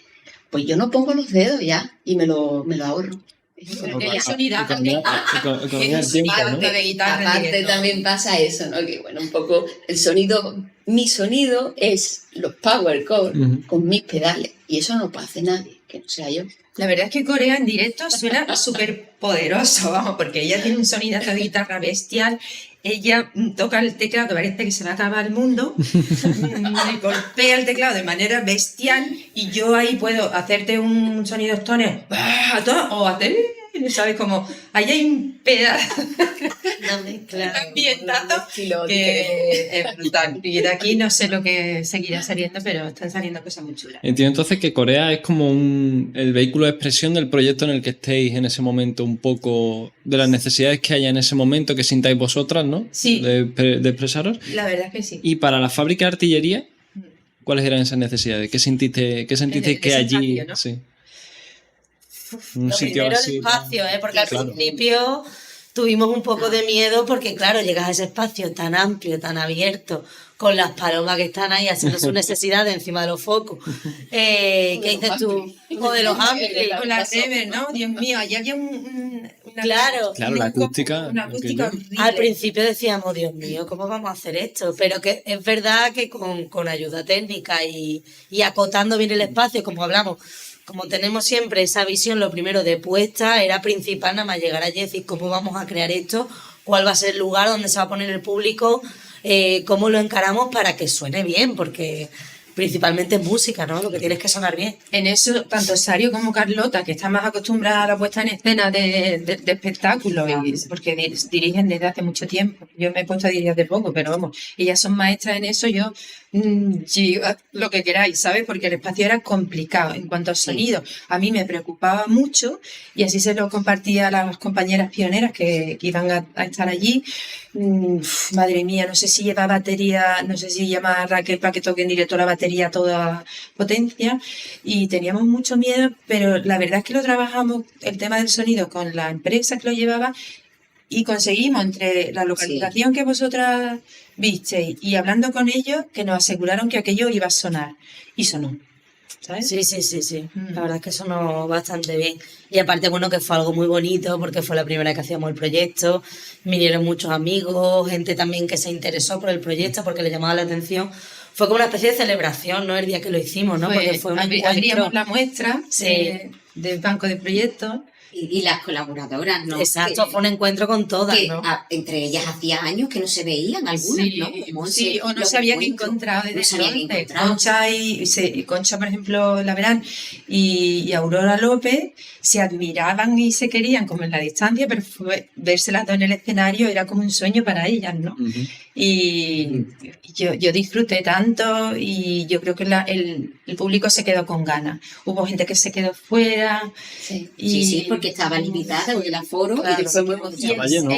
Pues yo no pongo los dedos ya y me lo ahorro. El sonido también. Economía del tiempo, ¿no? de guitarra. en Aparte directo. también pasa eso, ¿no? Que bueno, un poco el sonido, mi sonido es los power chords con mis pedales. Y eso no puede hacer nadie, que no sea yo. La verdad es que Corea en directo suena súper poderoso, vamos, porque ella tiene un sonido de guitarra bestial. Ella toca el teclado, que parece que se va a acabar el mundo, golpea el teclado de manera bestial y yo ahí puedo hacerte un sonido stoner o hacer, ¿sabes? Como ahí hay un pedazo ambientazo que es brutal. Y de aquí no sé lo que seguirá saliendo, pero están saliendo cosas muy chulas. Entiendo entonces que Corea es como el vehículo de expresión del proyecto en el que estéis en ese momento, un poco de las necesidades que haya en ese momento que sintáis vosotras, ¿no? Sí. De expresaros. La verdad es que sí. Y para la fábrica de artillería, ¿cuáles eran esas necesidades? ¿Qué sentisteis En que ese allí... espacio, ¿no? Sí. Un Lo sitio primero así. el espacio, porque al Claro. principio tuvimos un poco de miedo porque claro, llegas a ese espacio tan amplio, tan abierto, con las palomas que están ahí haciendo sus necesidades encima de los focos. ¿Qué dices tú? O de los amplios. Con la rever, ¿no? Dios mío, allí había un Claro. Claro, la acústica, Una acústica aquello. horrible. Al principio decíamos, Dios mío, ¿cómo vamos a hacer esto? Pero que es verdad que con ayuda técnica y acotando bien el espacio, como hablamos, como tenemos siempre esa visión, lo primero de puesta, era principal nada más llegar allí y decir, ¿cómo vamos a crear esto? ¿Cuál va a ser el lugar donde se va a poner el público? ¿Cómo lo encaramos para que suene bien? Porque principalmente es música, ¿no? Lo que tienes que sonar bien. En eso, tanto Sario como Carlota, que están más acostumbradas a la puesta en escena de espectáculos, porque dirigen desde hace mucho tiempo. Yo me he puesto a dirigir hace poco, pero vamos, ellas son maestras en eso, yo lo que queráis, ¿sabes? Porque el espacio era complicado en cuanto al sonido. A mí me preocupaba mucho y así se lo compartía a las compañeras pioneras que iban a estar allí. Madre mía, no sé si lleva batería, no sé si llama a Raquel para que toque en directo la batería a toda potencia y teníamos mucho miedo, pero la verdad es que lo trabajamos, el tema del sonido, con la empresa que lo llevaba y conseguimos entre la localización que vosotras visteis y hablando con ellos que nos aseguraron que aquello iba a sonar y sonó. ¿Sabes? Sí. La verdad es que sonó bastante bien. Y aparte, bueno, que fue algo muy bonito porque fue la primera vez que hacíamos el proyecto. Vinieron muchos amigos, gente también que se interesó por el proyecto porque le llamaba la atención. Fue como una especie de celebración, ¿no? El día que lo hicimos, ¿no? Porque fue un abríamos la muestra Sí. del banco de proyectos. Y las colaboradoras, ¿no? Exacto, fue un encuentro con todas, Que ¿no? entre ellas hacía años que no se veían algunas, Sí, ¿no? Monse, sí, o no los se habían encuentros, encontrado desde no se habían entonces. encontrado. Concha, por ejemplo, Laverán y Aurora López se admiraban y se querían como en la distancia, pero verse las dos en el escenario era como un sueño para ellas, ¿no? Ujú. Y yo disfruté tanto y yo creo que el público se quedó con ganas. Hubo gente que se quedó fuera. Sí. Sí, porque estaba limitada en el aforo Claro. y después muy Y Estaba lleno,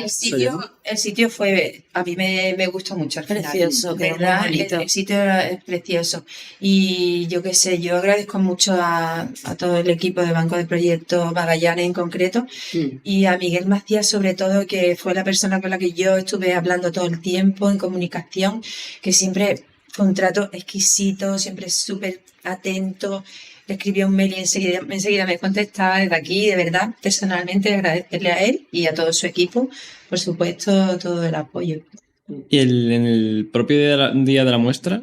el sitio fue, a mí me gustó mucho al final. Precioso, quedó muy ¿Verdad? bonito. El sitio es precioso. Y yo qué sé, yo agradezco mucho a todo el equipo de Banco de Proyectos Magallanes en concreto y a Miguel Macías sobre todo, que fue la persona con la que yo estuve hablando todo el tiempo en comunicación, que siempre fue un trato exquisito, siempre súper atento. Le escribí un mail y enseguida me contestaba desde aquí, de verdad, personalmente agradecerle a él y a todo su equipo, por supuesto, todo el apoyo. Y en el propio día de la muestra,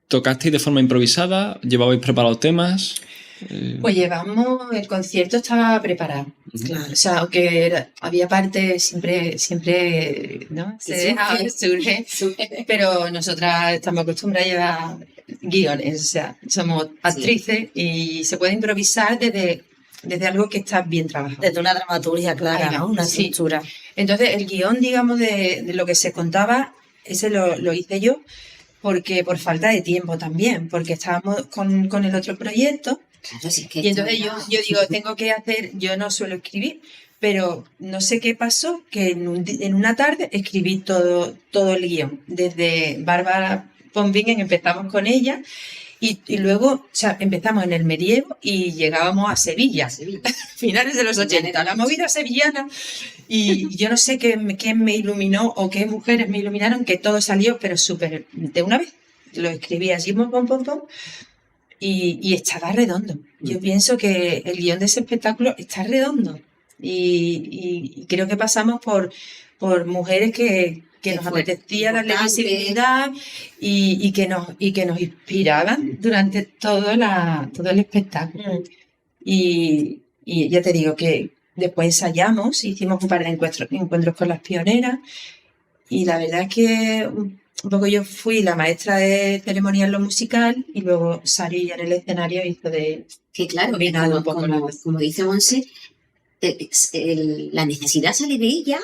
¿tocasteis de forma improvisada? ¿Llevabais preparados temas? Pues el concierto estaba preparado. Claro. O sea, aunque había partes siempre, ¿no? Surge, pero nosotras estamos acostumbradas a llevar guiones, o sea, somos actrices y se puede improvisar desde algo que está bien trabajado. Desde una dramaturgia clara, Ahí va, ¿no? Una sí. estructura. Entonces, el guión, digamos, de lo que se contaba, ese lo hice yo, porque por falta de tiempo también, porque estábamos con el otro proyecto. Claro, si es que Y entonces esto yo digo, tengo que hacer, yo no suelo escribir, pero no sé qué pasó, que en una tarde escribí todo el guión. Desde Bárbara Pombingen empezamos con ella y luego, o sea, empezamos en el medievo y llegábamos a Sevilla, finales de los 80, la movida sevillana. Y yo no sé quién me iluminó o qué mujeres me iluminaron, que todo salió, pero súper de una vez. Lo escribí así, pom, pom, pom, pom. Y estaba redondo. Yo pienso que el guión de ese espectáculo está redondo. Y creo que pasamos por mujeres que nos apetecía darle visibilidad y que nos inspiraban durante todo el espectáculo. Y ya te digo que después ensayamos, hicimos un par de encuentros con las pioneras y la verdad es que un poco yo fui la maestra de ceremonia en lo musical y luego Sari en el escenario hizo de... que claro, combinado un poco como dice Monse, la necesidad sale de ella,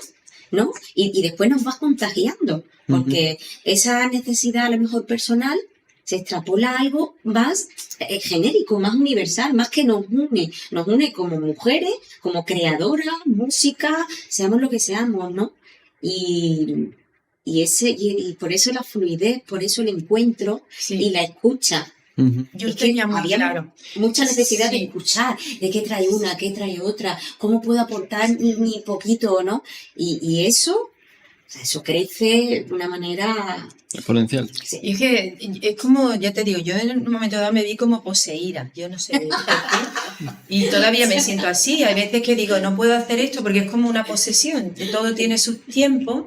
¿no? Y después nos va contagiando, porque esa necesidad a lo mejor personal se extrapola a algo más genérico, más universal, más que nos une como mujeres, como creadoras, música, seamos lo que seamos, ¿no? Y por eso la fluidez, por eso el encuentro y la escucha. Yo Es que tenía muy había claro. mucha necesidad de Sí. escuchar, de qué trae una, qué trae otra, cómo puedo aportar mi poquito, ¿no? Y eso, o sea, eso crece de una manera... Exponencial. Sí. Y es que es como, ya te digo, yo en un momento dado me vi como poseída. Yo no sé por qué. Y todavía me siento así. Hay veces que digo, no puedo hacer esto porque es como una posesión. Todo tiene su tiempo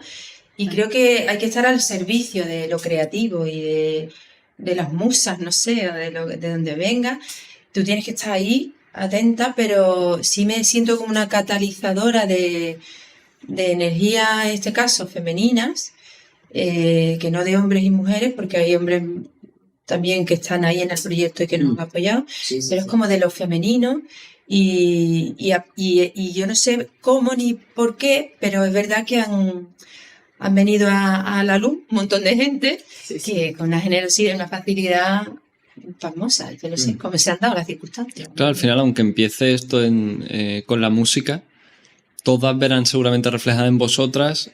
y creo que hay que estar al servicio de lo creativo y de las musas, no sé, o de donde venga. Tú tienes que estar ahí, atenta, pero sí me siento como una catalizadora de energía, en este caso, femeninas, que no de hombres y mujeres, porque hay hombres también que están ahí en el proyecto y que nos han apoyado, Sí, sí, pero es sí. como de lo femenino y yo no sé cómo ni por qué, pero es verdad que han venido a la luz un montón de gente que con una generosidad y una facilidad pasmosa. Yo no sé cómo se han dado las circunstancias. Claro, al final, aunque empiece esto con la música, todas verán seguramente reflejadas en vosotras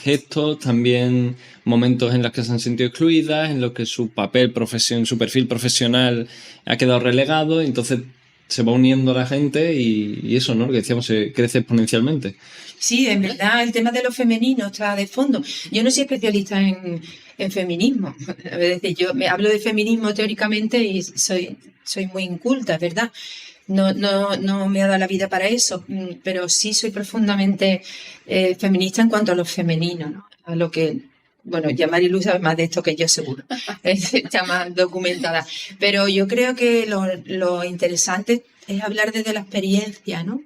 gestos, también momentos en los que se han sentido excluidas, en los que su papel, su perfil profesional ha quedado relegado, entonces se va uniendo la gente y eso, ¿no? Lo que decíamos, se crece exponencialmente. Sí, en verdad el tema de lo femenino está de fondo. Yo no soy especialista en feminismo. Es decir, yo me hablo de feminismo teóricamente y soy muy inculta, es verdad. No me ha dado la vida para eso, pero sí soy profundamente feminista en cuanto a lo femenino, ¿no? A lo que, bueno, ya Marilu sabe más de esto que yo seguro, está más documentada. Pero yo creo que lo interesante es hablar desde la experiencia, ¿no?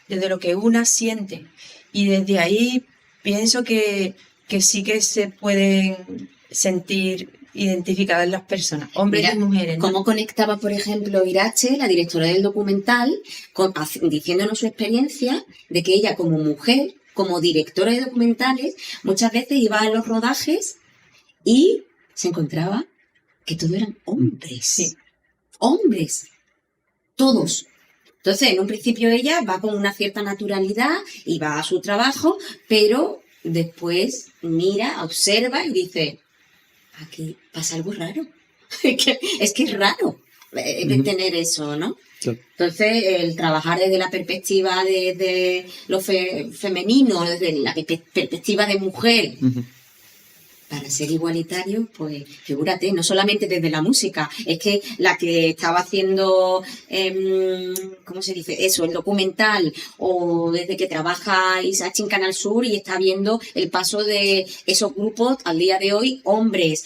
Desde lo que una siente. Y desde ahí pienso que sí que se pueden sentir identificadas las personas, hombres Mira, y mujeres, ¿no? cómo conectaba, por ejemplo, Irache, la directora del documental, diciéndonos su experiencia de que ella como mujer, como directora de documentales, muchas veces iba a los rodajes y se encontraba que todos eran hombres. Sí. Hombres. Todos. Entonces, en un principio ella va con una cierta naturalidad y va a su trabajo, pero después mira, observa y dice, aquí pasa algo raro. Es que es raro tener eso, ¿no? Claro. Entonces, el trabajar desde la perspectiva de lo femenino, desde la perspectiva de mujer, para ser igualitario, pues figúrate, no solamente desde la música, es que la que estaba haciendo, ¿cómo se dice? Eso, el documental, o desde que trabaja Isachi en Canal Sur y está viendo el paso de esos grupos al día de hoy, hombres,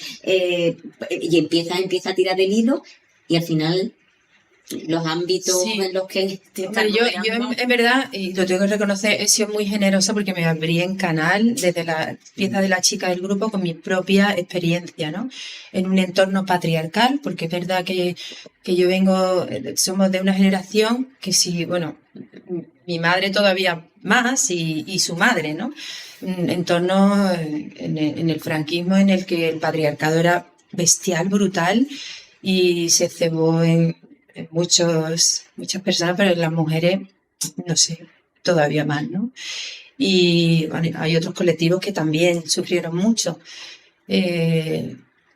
y empieza a tirar el hilo y al final los ámbitos Sí. en los que te están Hombre, yo rodeando. en verdad, y lo tengo que reconocer, he sido muy generosa porque me abrí en canal desde la pieza de la chica del grupo con mi propia experiencia, ¿no? En un entorno patriarcal, porque es verdad que yo vengo, somos de una generación que sí, bueno, mi madre todavía más y su madre, ¿no? Un entorno en el franquismo en el que el patriarcado era bestial, brutal y se cebó en muchas personas, pero en las mujeres, no sé, todavía más, ¿no? Y bueno, hay otros colectivos que también sufrieron mucho.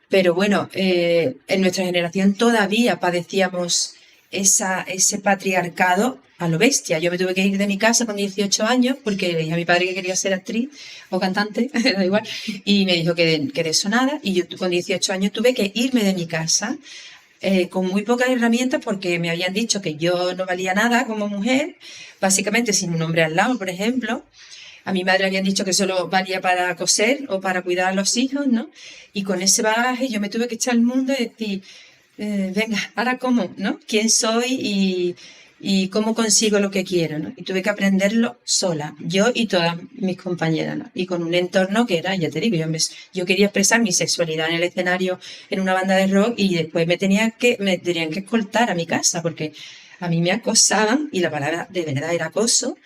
Pero bueno, en nuestra generación todavía padecíamos ese patriarcado a lo bestia. Yo me tuve que ir de mi casa con 18 años porque le dije a mi padre que quería ser actriz o cantante, da igual, y me dijo que de eso nada. Y yo con 18 años tuve que irme de mi casa con muy pocas herramientas porque me habían dicho que yo no valía nada como mujer, básicamente sin un hombre al lado, por ejemplo. A mi madre le habían dicho que solo valía para coser o para cuidar a los hijos, ¿no? Y con ese bagaje yo me tuve que echar al mundo y decir, venga, ¿ahora cómo, no? ¿Quién soy y cómo consigo lo que quiero, ¿no? Y tuve que aprenderlo sola, yo y todas mis compañeras, ¿no? Y con un entorno que era, ya te digo, yo quería expresar mi sexualidad en el escenario en una banda de rock y después me tenían que escoltar a mi casa porque a mí me acosaban, y la palabra de verdad era acoso.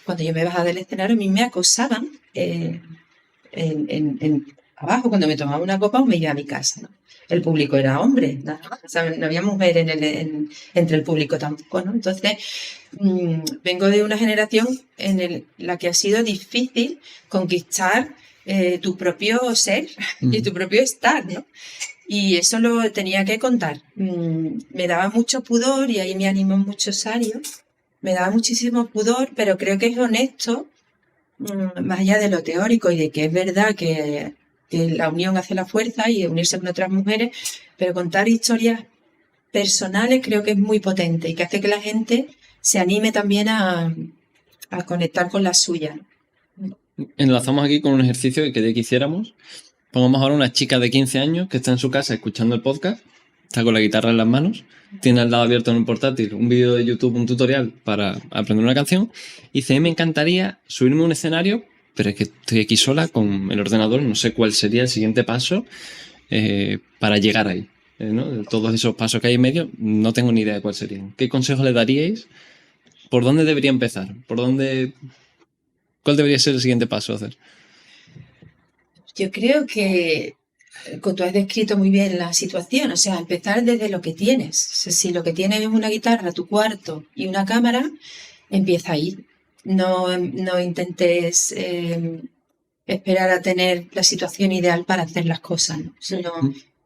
Cuando yo me bajaba del escenario, a mí me acosaban abajo, cuando me tomaba una copa o me iba a mi casa, ¿no? El público era hombre, nada más. O sea, no había mujer entre el público tampoco, ¿no? Entonces, vengo de una generación en la que ha sido difícil conquistar tu propio ser y tu propio estar, ¿no? Y eso lo tenía que contar. Me daba mucho pudor y ahí me animó mucho Sario. Me daba muchísimo pudor, pero creo que es honesto, más allá de lo teórico y de que es verdad que la unión hace la fuerza y unirse con otras mujeres, pero contar historias personales creo que es muy potente y que hace que la gente se anime también a conectar con la suya. Enlazamos aquí con un ejercicio que quería que hiciéramos. Pongamos ahora una chica de 15 años que está en su casa escuchando el podcast, está con la guitarra en las manos, tiene al lado abierto en un portátil un vídeo de YouTube, un tutorial para aprender una canción, y dice, me encantaría subirme a un escenario, pero es que estoy aquí sola con el ordenador, no sé cuál sería el siguiente paso para llegar ahí. ¿No? De todos esos pasos que hay en medio, no tengo ni idea de cuál serían. ¿Qué consejo le daríais? ¿Por dónde debería empezar? ¿Cuál debería ser el siguiente paso a hacer? Yo creo que tú has descrito muy bien la situación, o sea, empezar desde lo que tienes. O sea, si lo que tienes es una guitarra, tu cuarto y una cámara, empieza ahí. No intentes esperar a tener la situación ideal para hacer las cosas, ¿no? Sino,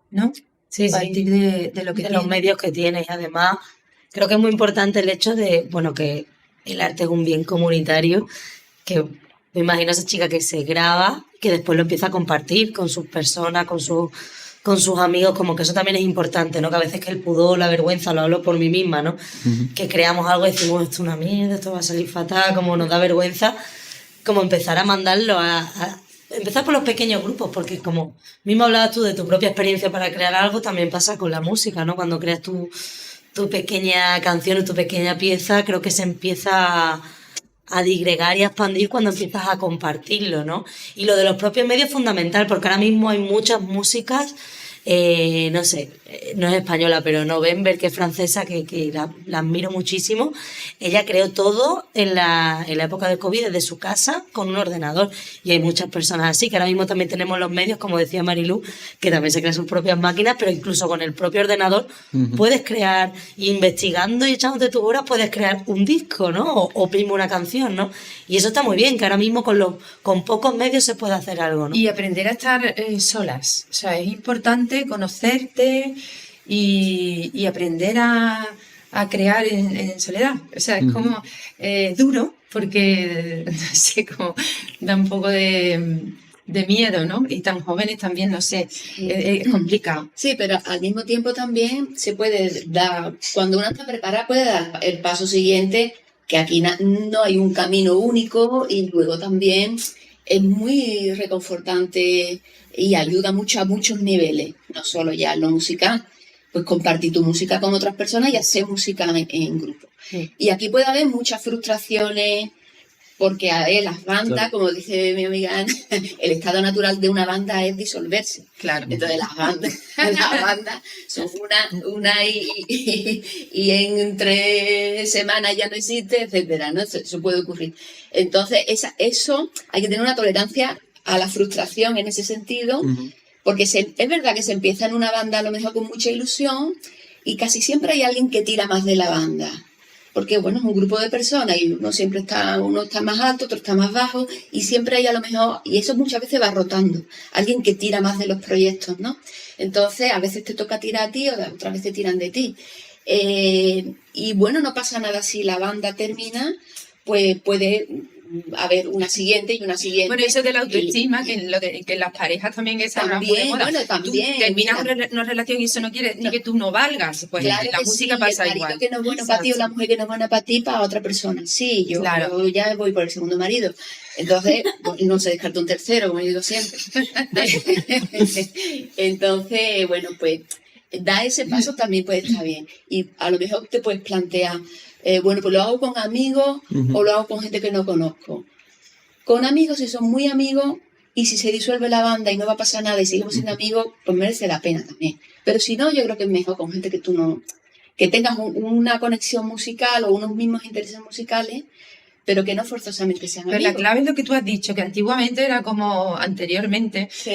¿no? Sí, Partir de lo que de tienes. los medios que tienes. Y además, creo que es muy importante el hecho de, bueno, que el arte es un bien comunitario, que me imagino a esa chica que se graba, que después lo empieza a compartir con sus personas, con sus amigos, como que eso también es importante, ¿no? Que a veces que el pudor, la vergüenza, lo hablo por mí misma, ¿no? Que creamos algo y decimos, esto es una mierda, esto va a salir fatal, como nos da vergüenza, como empezar a mandarlo empezar por los pequeños grupos, porque como mismo hablabas tú de tu propia experiencia para crear algo, también pasa con la música, ¿no? Cuando creas tu pequeña canción o tu pequeña pieza, creo que se empieza a digregar y a expandir cuando empiezas a compartirlo, ¿no? Y lo de los propios medios es fundamental, porque ahora mismo hay muchas músicas, no sé, no es española, pero November, que es francesa, que la admiro muchísimo. Ella creó todo en la época del COVID desde su casa con un ordenador, y hay muchas personas así, que ahora mismo también tenemos los medios, como decía Marilú, que también se crean sus propias máquinas, pero incluso con el propio ordenador puedes crear, y investigando y echándote tus horas puedes crear un disco, ¿no? O mismo una canción, ¿no? Y eso está muy bien, que ahora mismo con pocos medios se puede hacer algo, ¿no? Y aprender a estar solas. O sea, es importante conocerte y aprender a crear en soledad. O sea, es como duro, porque no sé, como da un poco de miedo, ¿no? Y tan jóvenes también, no sé, es complicado. Sí, pero al mismo tiempo también se puede dar, cuando uno está preparada, puede dar el paso siguiente, que aquí no hay un camino único, y luego también es muy reconfortante y ayuda mucho a muchos niveles, no solo ya en lo musical, pues compartir tu música con otras personas y hacer música en grupo. Sí. Y aquí puede haber muchas frustraciones, porque a ver, las bandas, Claro. como dice mi amiga Ana, el estado natural de una banda es disolverse. Claro. Entonces las bandas son una y en 3 semanas ya no existe, etcétera, ¿no? Eso puede ocurrir. Entonces eso hay que tener una tolerancia a la frustración en ese sentido, porque es verdad que se empieza en una banda a lo mejor con mucha ilusión y casi siempre hay alguien que tira más de la banda. Porque, bueno, es un grupo de personas y uno está más alto, otro está más bajo, y siempre hay a lo mejor, y eso muchas veces va rotando, alguien que tira más de los proyectos, ¿no? Entonces, a veces te toca tirar a ti, otras veces tiran de ti. Y bueno, no pasa nada si la banda termina, pues puede haber una siguiente y una siguiente. Bueno, eso de la autoestima, que en las parejas también es ahora muy de También, moda. bueno, también. Tú terminas mira. una relación y eso no quiere decir que tú no valgas. Pues Claro la que música sí, pasa el marido igual. que no es bueno para ti o la mujer que no es buena para ti, para otra persona. Sí, yo ya voy por el segundo marido. Entonces, no se descarta un tercero, como yo digo siempre. Entonces, bueno, pues da ese paso también puede estar bien. Y a lo mejor te puedes plantear, bueno, pues lo hago con amigos o lo hago con gente que no conozco. Con amigos, si son muy amigos, y si se disuelve la banda y no va a pasar nada y seguimos siendo amigos, pues merece la pena también. Pero si no, yo creo que es mejor con gente que tú no... que tengas una conexión musical o unos mismos intereses musicales, pero que no forzosamente sean Pero amigos. la clave es lo que tú has dicho, que antiguamente era como anteriormente, Sí.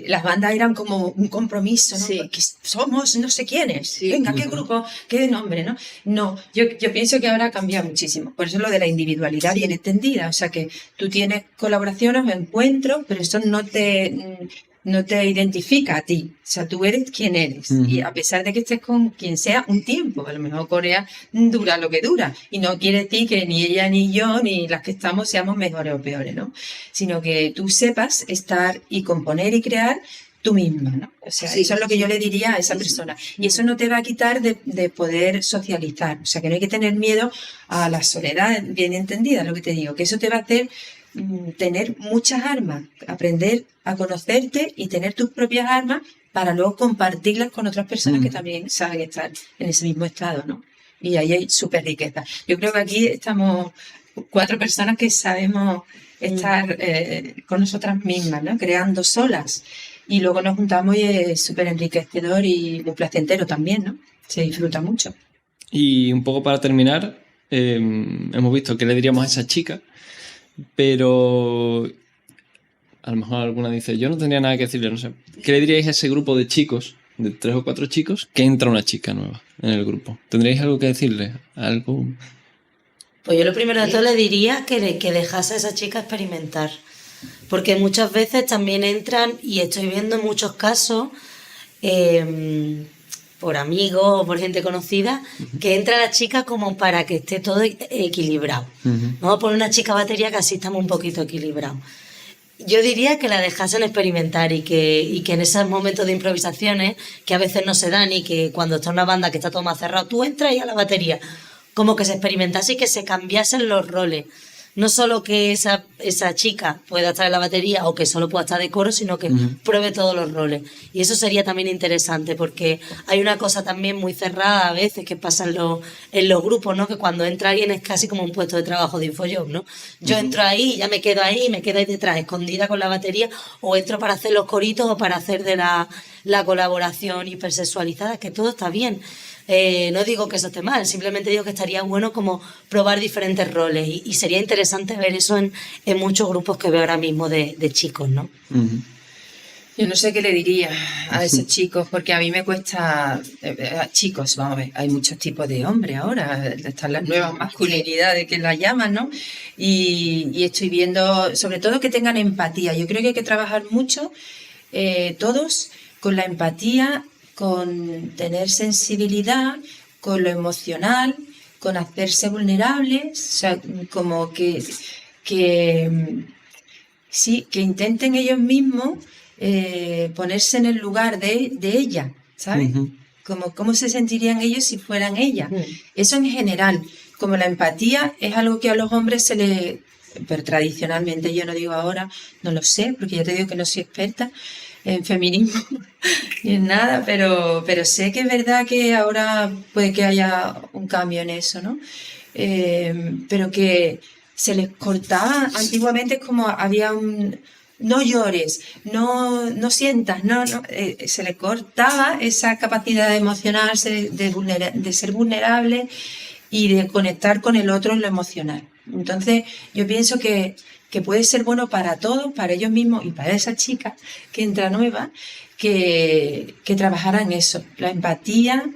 las bandas eran como un compromiso, ¿no? Sí. Porque somos no sé quiénes, Sí. venga, qué grupo, qué nombre, ¿no? No, yo pienso que ahora ha cambiado muchísimo, por eso lo de la individualidad Sí. bien entendida, o sea que tú tienes colaboraciones o encuentros, pero eso no te identifica a ti, o sea, tú eres quien eres, y a pesar de que estés con quien sea un tiempo, a lo mejor Corea dura lo que dura, y no quiere decir que ni ella ni yo ni las que estamos seamos mejores o peores, ¿no? Sino que tú sepas estar y componer y crear tú misma, ¿no? O sea, Sí, eso es lo que sí. yo le diría a esa Sí, sí. persona. Y eso no te va a quitar de poder socializar. O sea, que no hay que tener miedo a la soledad, bien entendida, lo que te digo, que eso te va a hacer tener muchas armas, aprender a conocerte y tener tus propias armas para luego compartirlas con otras personas que también saben estar en ese mismo estado, ¿no? Y ahí hay súper riqueza. Yo creo que aquí estamos 4 personas que sabemos estar con nosotras mismas, ¿no? Creando solas. Y luego nos juntamos y es súper enriquecedor y muy placentero también, ¿no? Se disfruta mucho. Y un poco para terminar, hemos visto qué le diríamos a esa chica, pero a lo mejor alguna dice, yo no tendría nada que decirle, no sé. ¿Qué le diríais a ese grupo de chicos, de 3 o 4 chicos, que entra una chica nueva en el grupo? ¿Tendríais algo que decirle? ¿Algo? Pues yo lo primero de todo le diría que dejase a esa chica experimentar. Porque muchas veces también entran, y estoy viendo muchos casos, por amigos o por gente conocida, que entra la chica como para que esté todo equilibrado. Vamos a poner una chica batería que así estamos un poquito equilibrados. Yo diría que la dejasen experimentar y que en esos momentos de improvisaciones, que a veces no se dan y que cuando está una banda que está todo más cerrado, tú entras y a la batería, como que se experimentase y que se cambiasen los roles. No solo que esa chica pueda estar en la batería o que solo pueda estar de coro, sino que pruebe todos los roles. Y eso sería también interesante, porque hay una cosa también muy cerrada a veces que pasa en los grupos, ¿no? Que cuando entra alguien es casi como un puesto de trabajo de Infojob, ¿no? Yo entro ahí, ya me quedo ahí detrás, escondida con la batería, o entro para hacer los coritos o para hacer de la colaboración hipersexualizada, que todo está bien. No digo que eso esté mal, simplemente digo que estaría bueno como probar diferentes roles y sería interesante ver eso en muchos grupos que veo ahora mismo de chicos, ¿no? Yo no sé qué le diría a esos chicos, porque a mí me cuesta, chicos, vamos a ver, hay muchos tipos de hombres ahora, están las nuevas masculinidades que las llaman, ¿no? Y estoy viendo, sobre todo que tengan empatía. Yo creo que hay que trabajar mucho, todos, con la empatía, con tener sensibilidad, con lo emocional, con hacerse vulnerables, o sea, como que sí, que intenten ellos mismos ponerse en el lugar de ella, ¿sabes? Como cómo se sentirían ellos si fueran ella. Eso en general. Como la empatía es algo que a los hombres se les... Pero tradicionalmente, yo no digo ahora, no lo sé, porque ya te digo que no soy experta en feminismo ni en nada, pero sé que es verdad que ahora puede que haya un cambio en eso, ¿no? Pero que se les cortaba, antiguamente es como había un... No llores, no sientas, se le cortaba esa capacidad de emocionarse, de ser vulnerable y de conectar con el otro en lo emocional. Entonces, yo pienso que puede ser bueno para todos, para ellos mismos y para esa chica que entra nueva, que trabajaran eso, la empatía,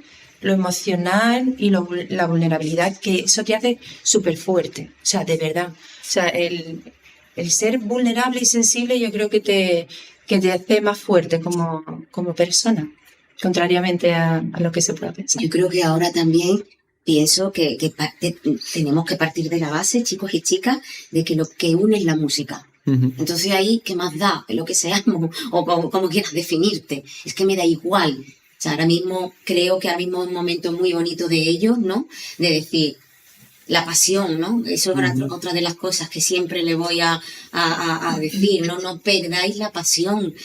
lo emocional y la vulnerabilidad, que eso te hace súper fuerte, o sea, de verdad. O sea, el ser vulnerable y sensible yo creo que te hace más fuerte como persona, contrariamente a lo que se pueda pensar. Yo creo que ahora también pienso que tenemos que partir de la base, chicos y chicas, de que lo que une es la música. Entonces ahí, ¿qué más da? Lo que seamos, o como quieras definirte. Es que me da igual. O sea, ahora mismo creo que ahora mismo es un momento muy bonito de ellos, ¿no? De decir, la pasión, ¿no? Eso es otra de las cosas que siempre le voy a decir, ¿no? No perdáis la pasión.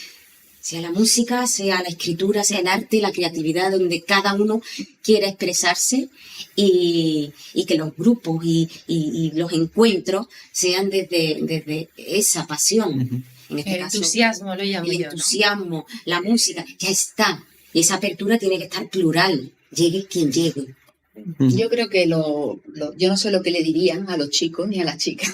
Sea la música, sea la escritura, sea el arte, la creatividad, donde cada uno quiera expresarse y que los grupos y los encuentros sean desde esa pasión. En este caso, entusiasmo lo llamo el yo, ¿no? entusiasmo, la música, ya está. Y esa apertura tiene que estar plural, llegue quien llegue. Yo creo que yo no sé lo que le dirían a los chicos ni a las chicas.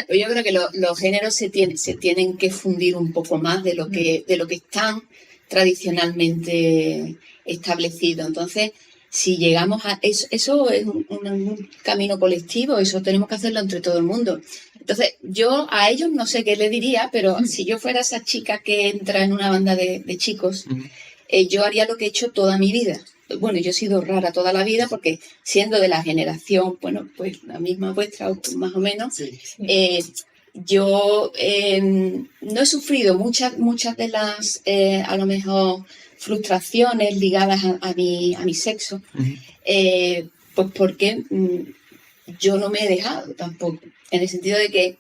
Yo creo que los géneros se tienen que fundir un poco más de lo que están tradicionalmente establecidos. Entonces, si llegamos a eso es un camino colectivo, eso tenemos que hacerlo entre todo el mundo. Entonces, yo a ellos no sé qué le diría, pero si yo fuera esa chica que entra en una banda de chicos, yo haría lo que he hecho toda mi vida. Bueno, yo he sido rara toda la vida porque siendo de la generación, bueno, pues la misma vuestra, más o menos, yo no he sufrido muchas de las, a lo mejor, frustraciones ligadas a mi sexo, pues porque yo no me he dejado tampoco, en el sentido de que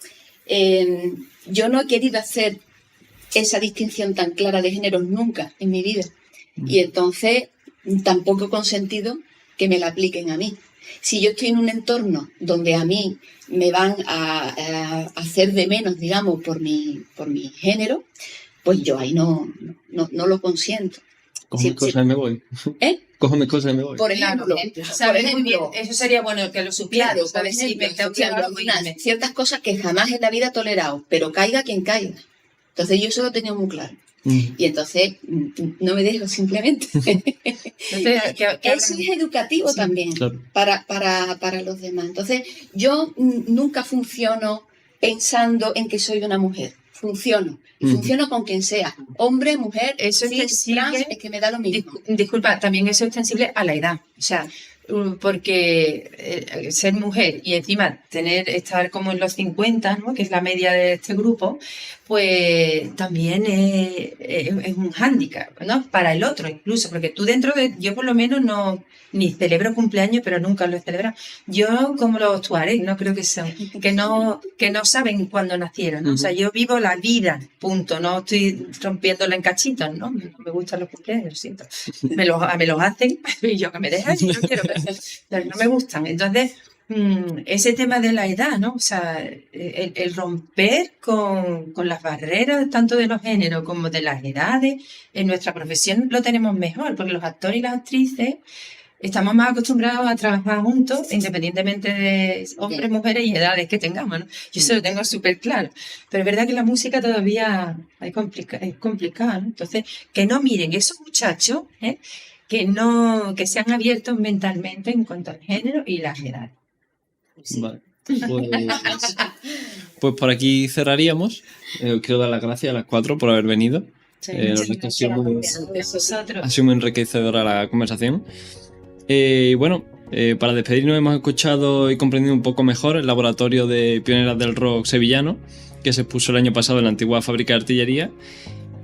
yo no he querido hacer esa distinción tan clara de géneros nunca en mi vida. Y entonces tampoco he consentido que me la apliquen a mí. Si yo estoy en un entorno donde a mí me van a hacer de menos, digamos, por mi género, pues yo ahí no lo consiento. Cógeme cosas y me voy. Cógeme cosas y me voy. Por ejemplo, ¿sabes? Muy bien. Eso sería bueno que lo supieras. Claro, por ¿sabes? ejemplo, Si me tengo que ciertas cosas que jamás en la vida he tolerado, pero caiga quien caiga. Entonces yo eso lo tenía muy claro. Y entonces no me dejo simplemente. Eso es educativo también, claro, para los demás. Entonces yo nunca funciono pensando en que soy una mujer. Funciono. Y funciono con quien sea. Hombre, mujer, eso es trans, es que me da lo mismo. Disculpa, también eso es extensible a la edad. O sea, porque ser mujer y encima estar como en los 50, ¿no? Que es la media de este grupo, pues también es un hándicap, ¿no? Para el otro incluso, porque tú yo por lo menos ni celebro cumpleaños, pero nunca lo he celebrado. Yo como los tuareg, no creo que son, que no saben cuándo nacieron, ¿no? O sea, yo vivo la vida, punto, no estoy rompiéndola en cachitos, ¿no? No me gustan los cumpleaños, lo siento. Me los hacen y yo que me dejan y no quiero, pero no me gustan. Entonces, ese tema de la edad, ¿no? O sea, el romper con las barreras tanto de los géneros como de las edades, en nuestra profesión lo tenemos mejor, porque los actores y las actrices estamos más acostumbrados a trabajar juntos, independientemente de hombres, mujeres y edades que tengamos, ¿no? Yo eso lo tengo súper claro. Pero es verdad que la música todavía es complicada, ¿no? Entonces, que no miren esos muchachos, que sean abiertos mentalmente en cuanto al género y las edades. Vale. Pues por aquí cerraríamos. Os quiero dar las gracias a las 4 por haber venido. Ha sido muy enriquecedora la conversación. Y bueno, para despedirnos hemos escuchado y comprendido un poco mejor el laboratorio de pioneras del rock sevillano que se expuso el año pasado en la antigua fábrica de artillería,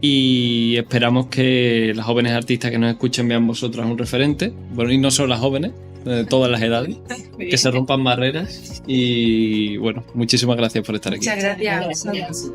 y esperamos que las jóvenes artistas que nos escuchen vean vosotras un referente, bueno, y no solo las jóvenes, de todas las edades, que se rompan barreras, y bueno, muchísimas gracias por estar aquí. Muchas gracias.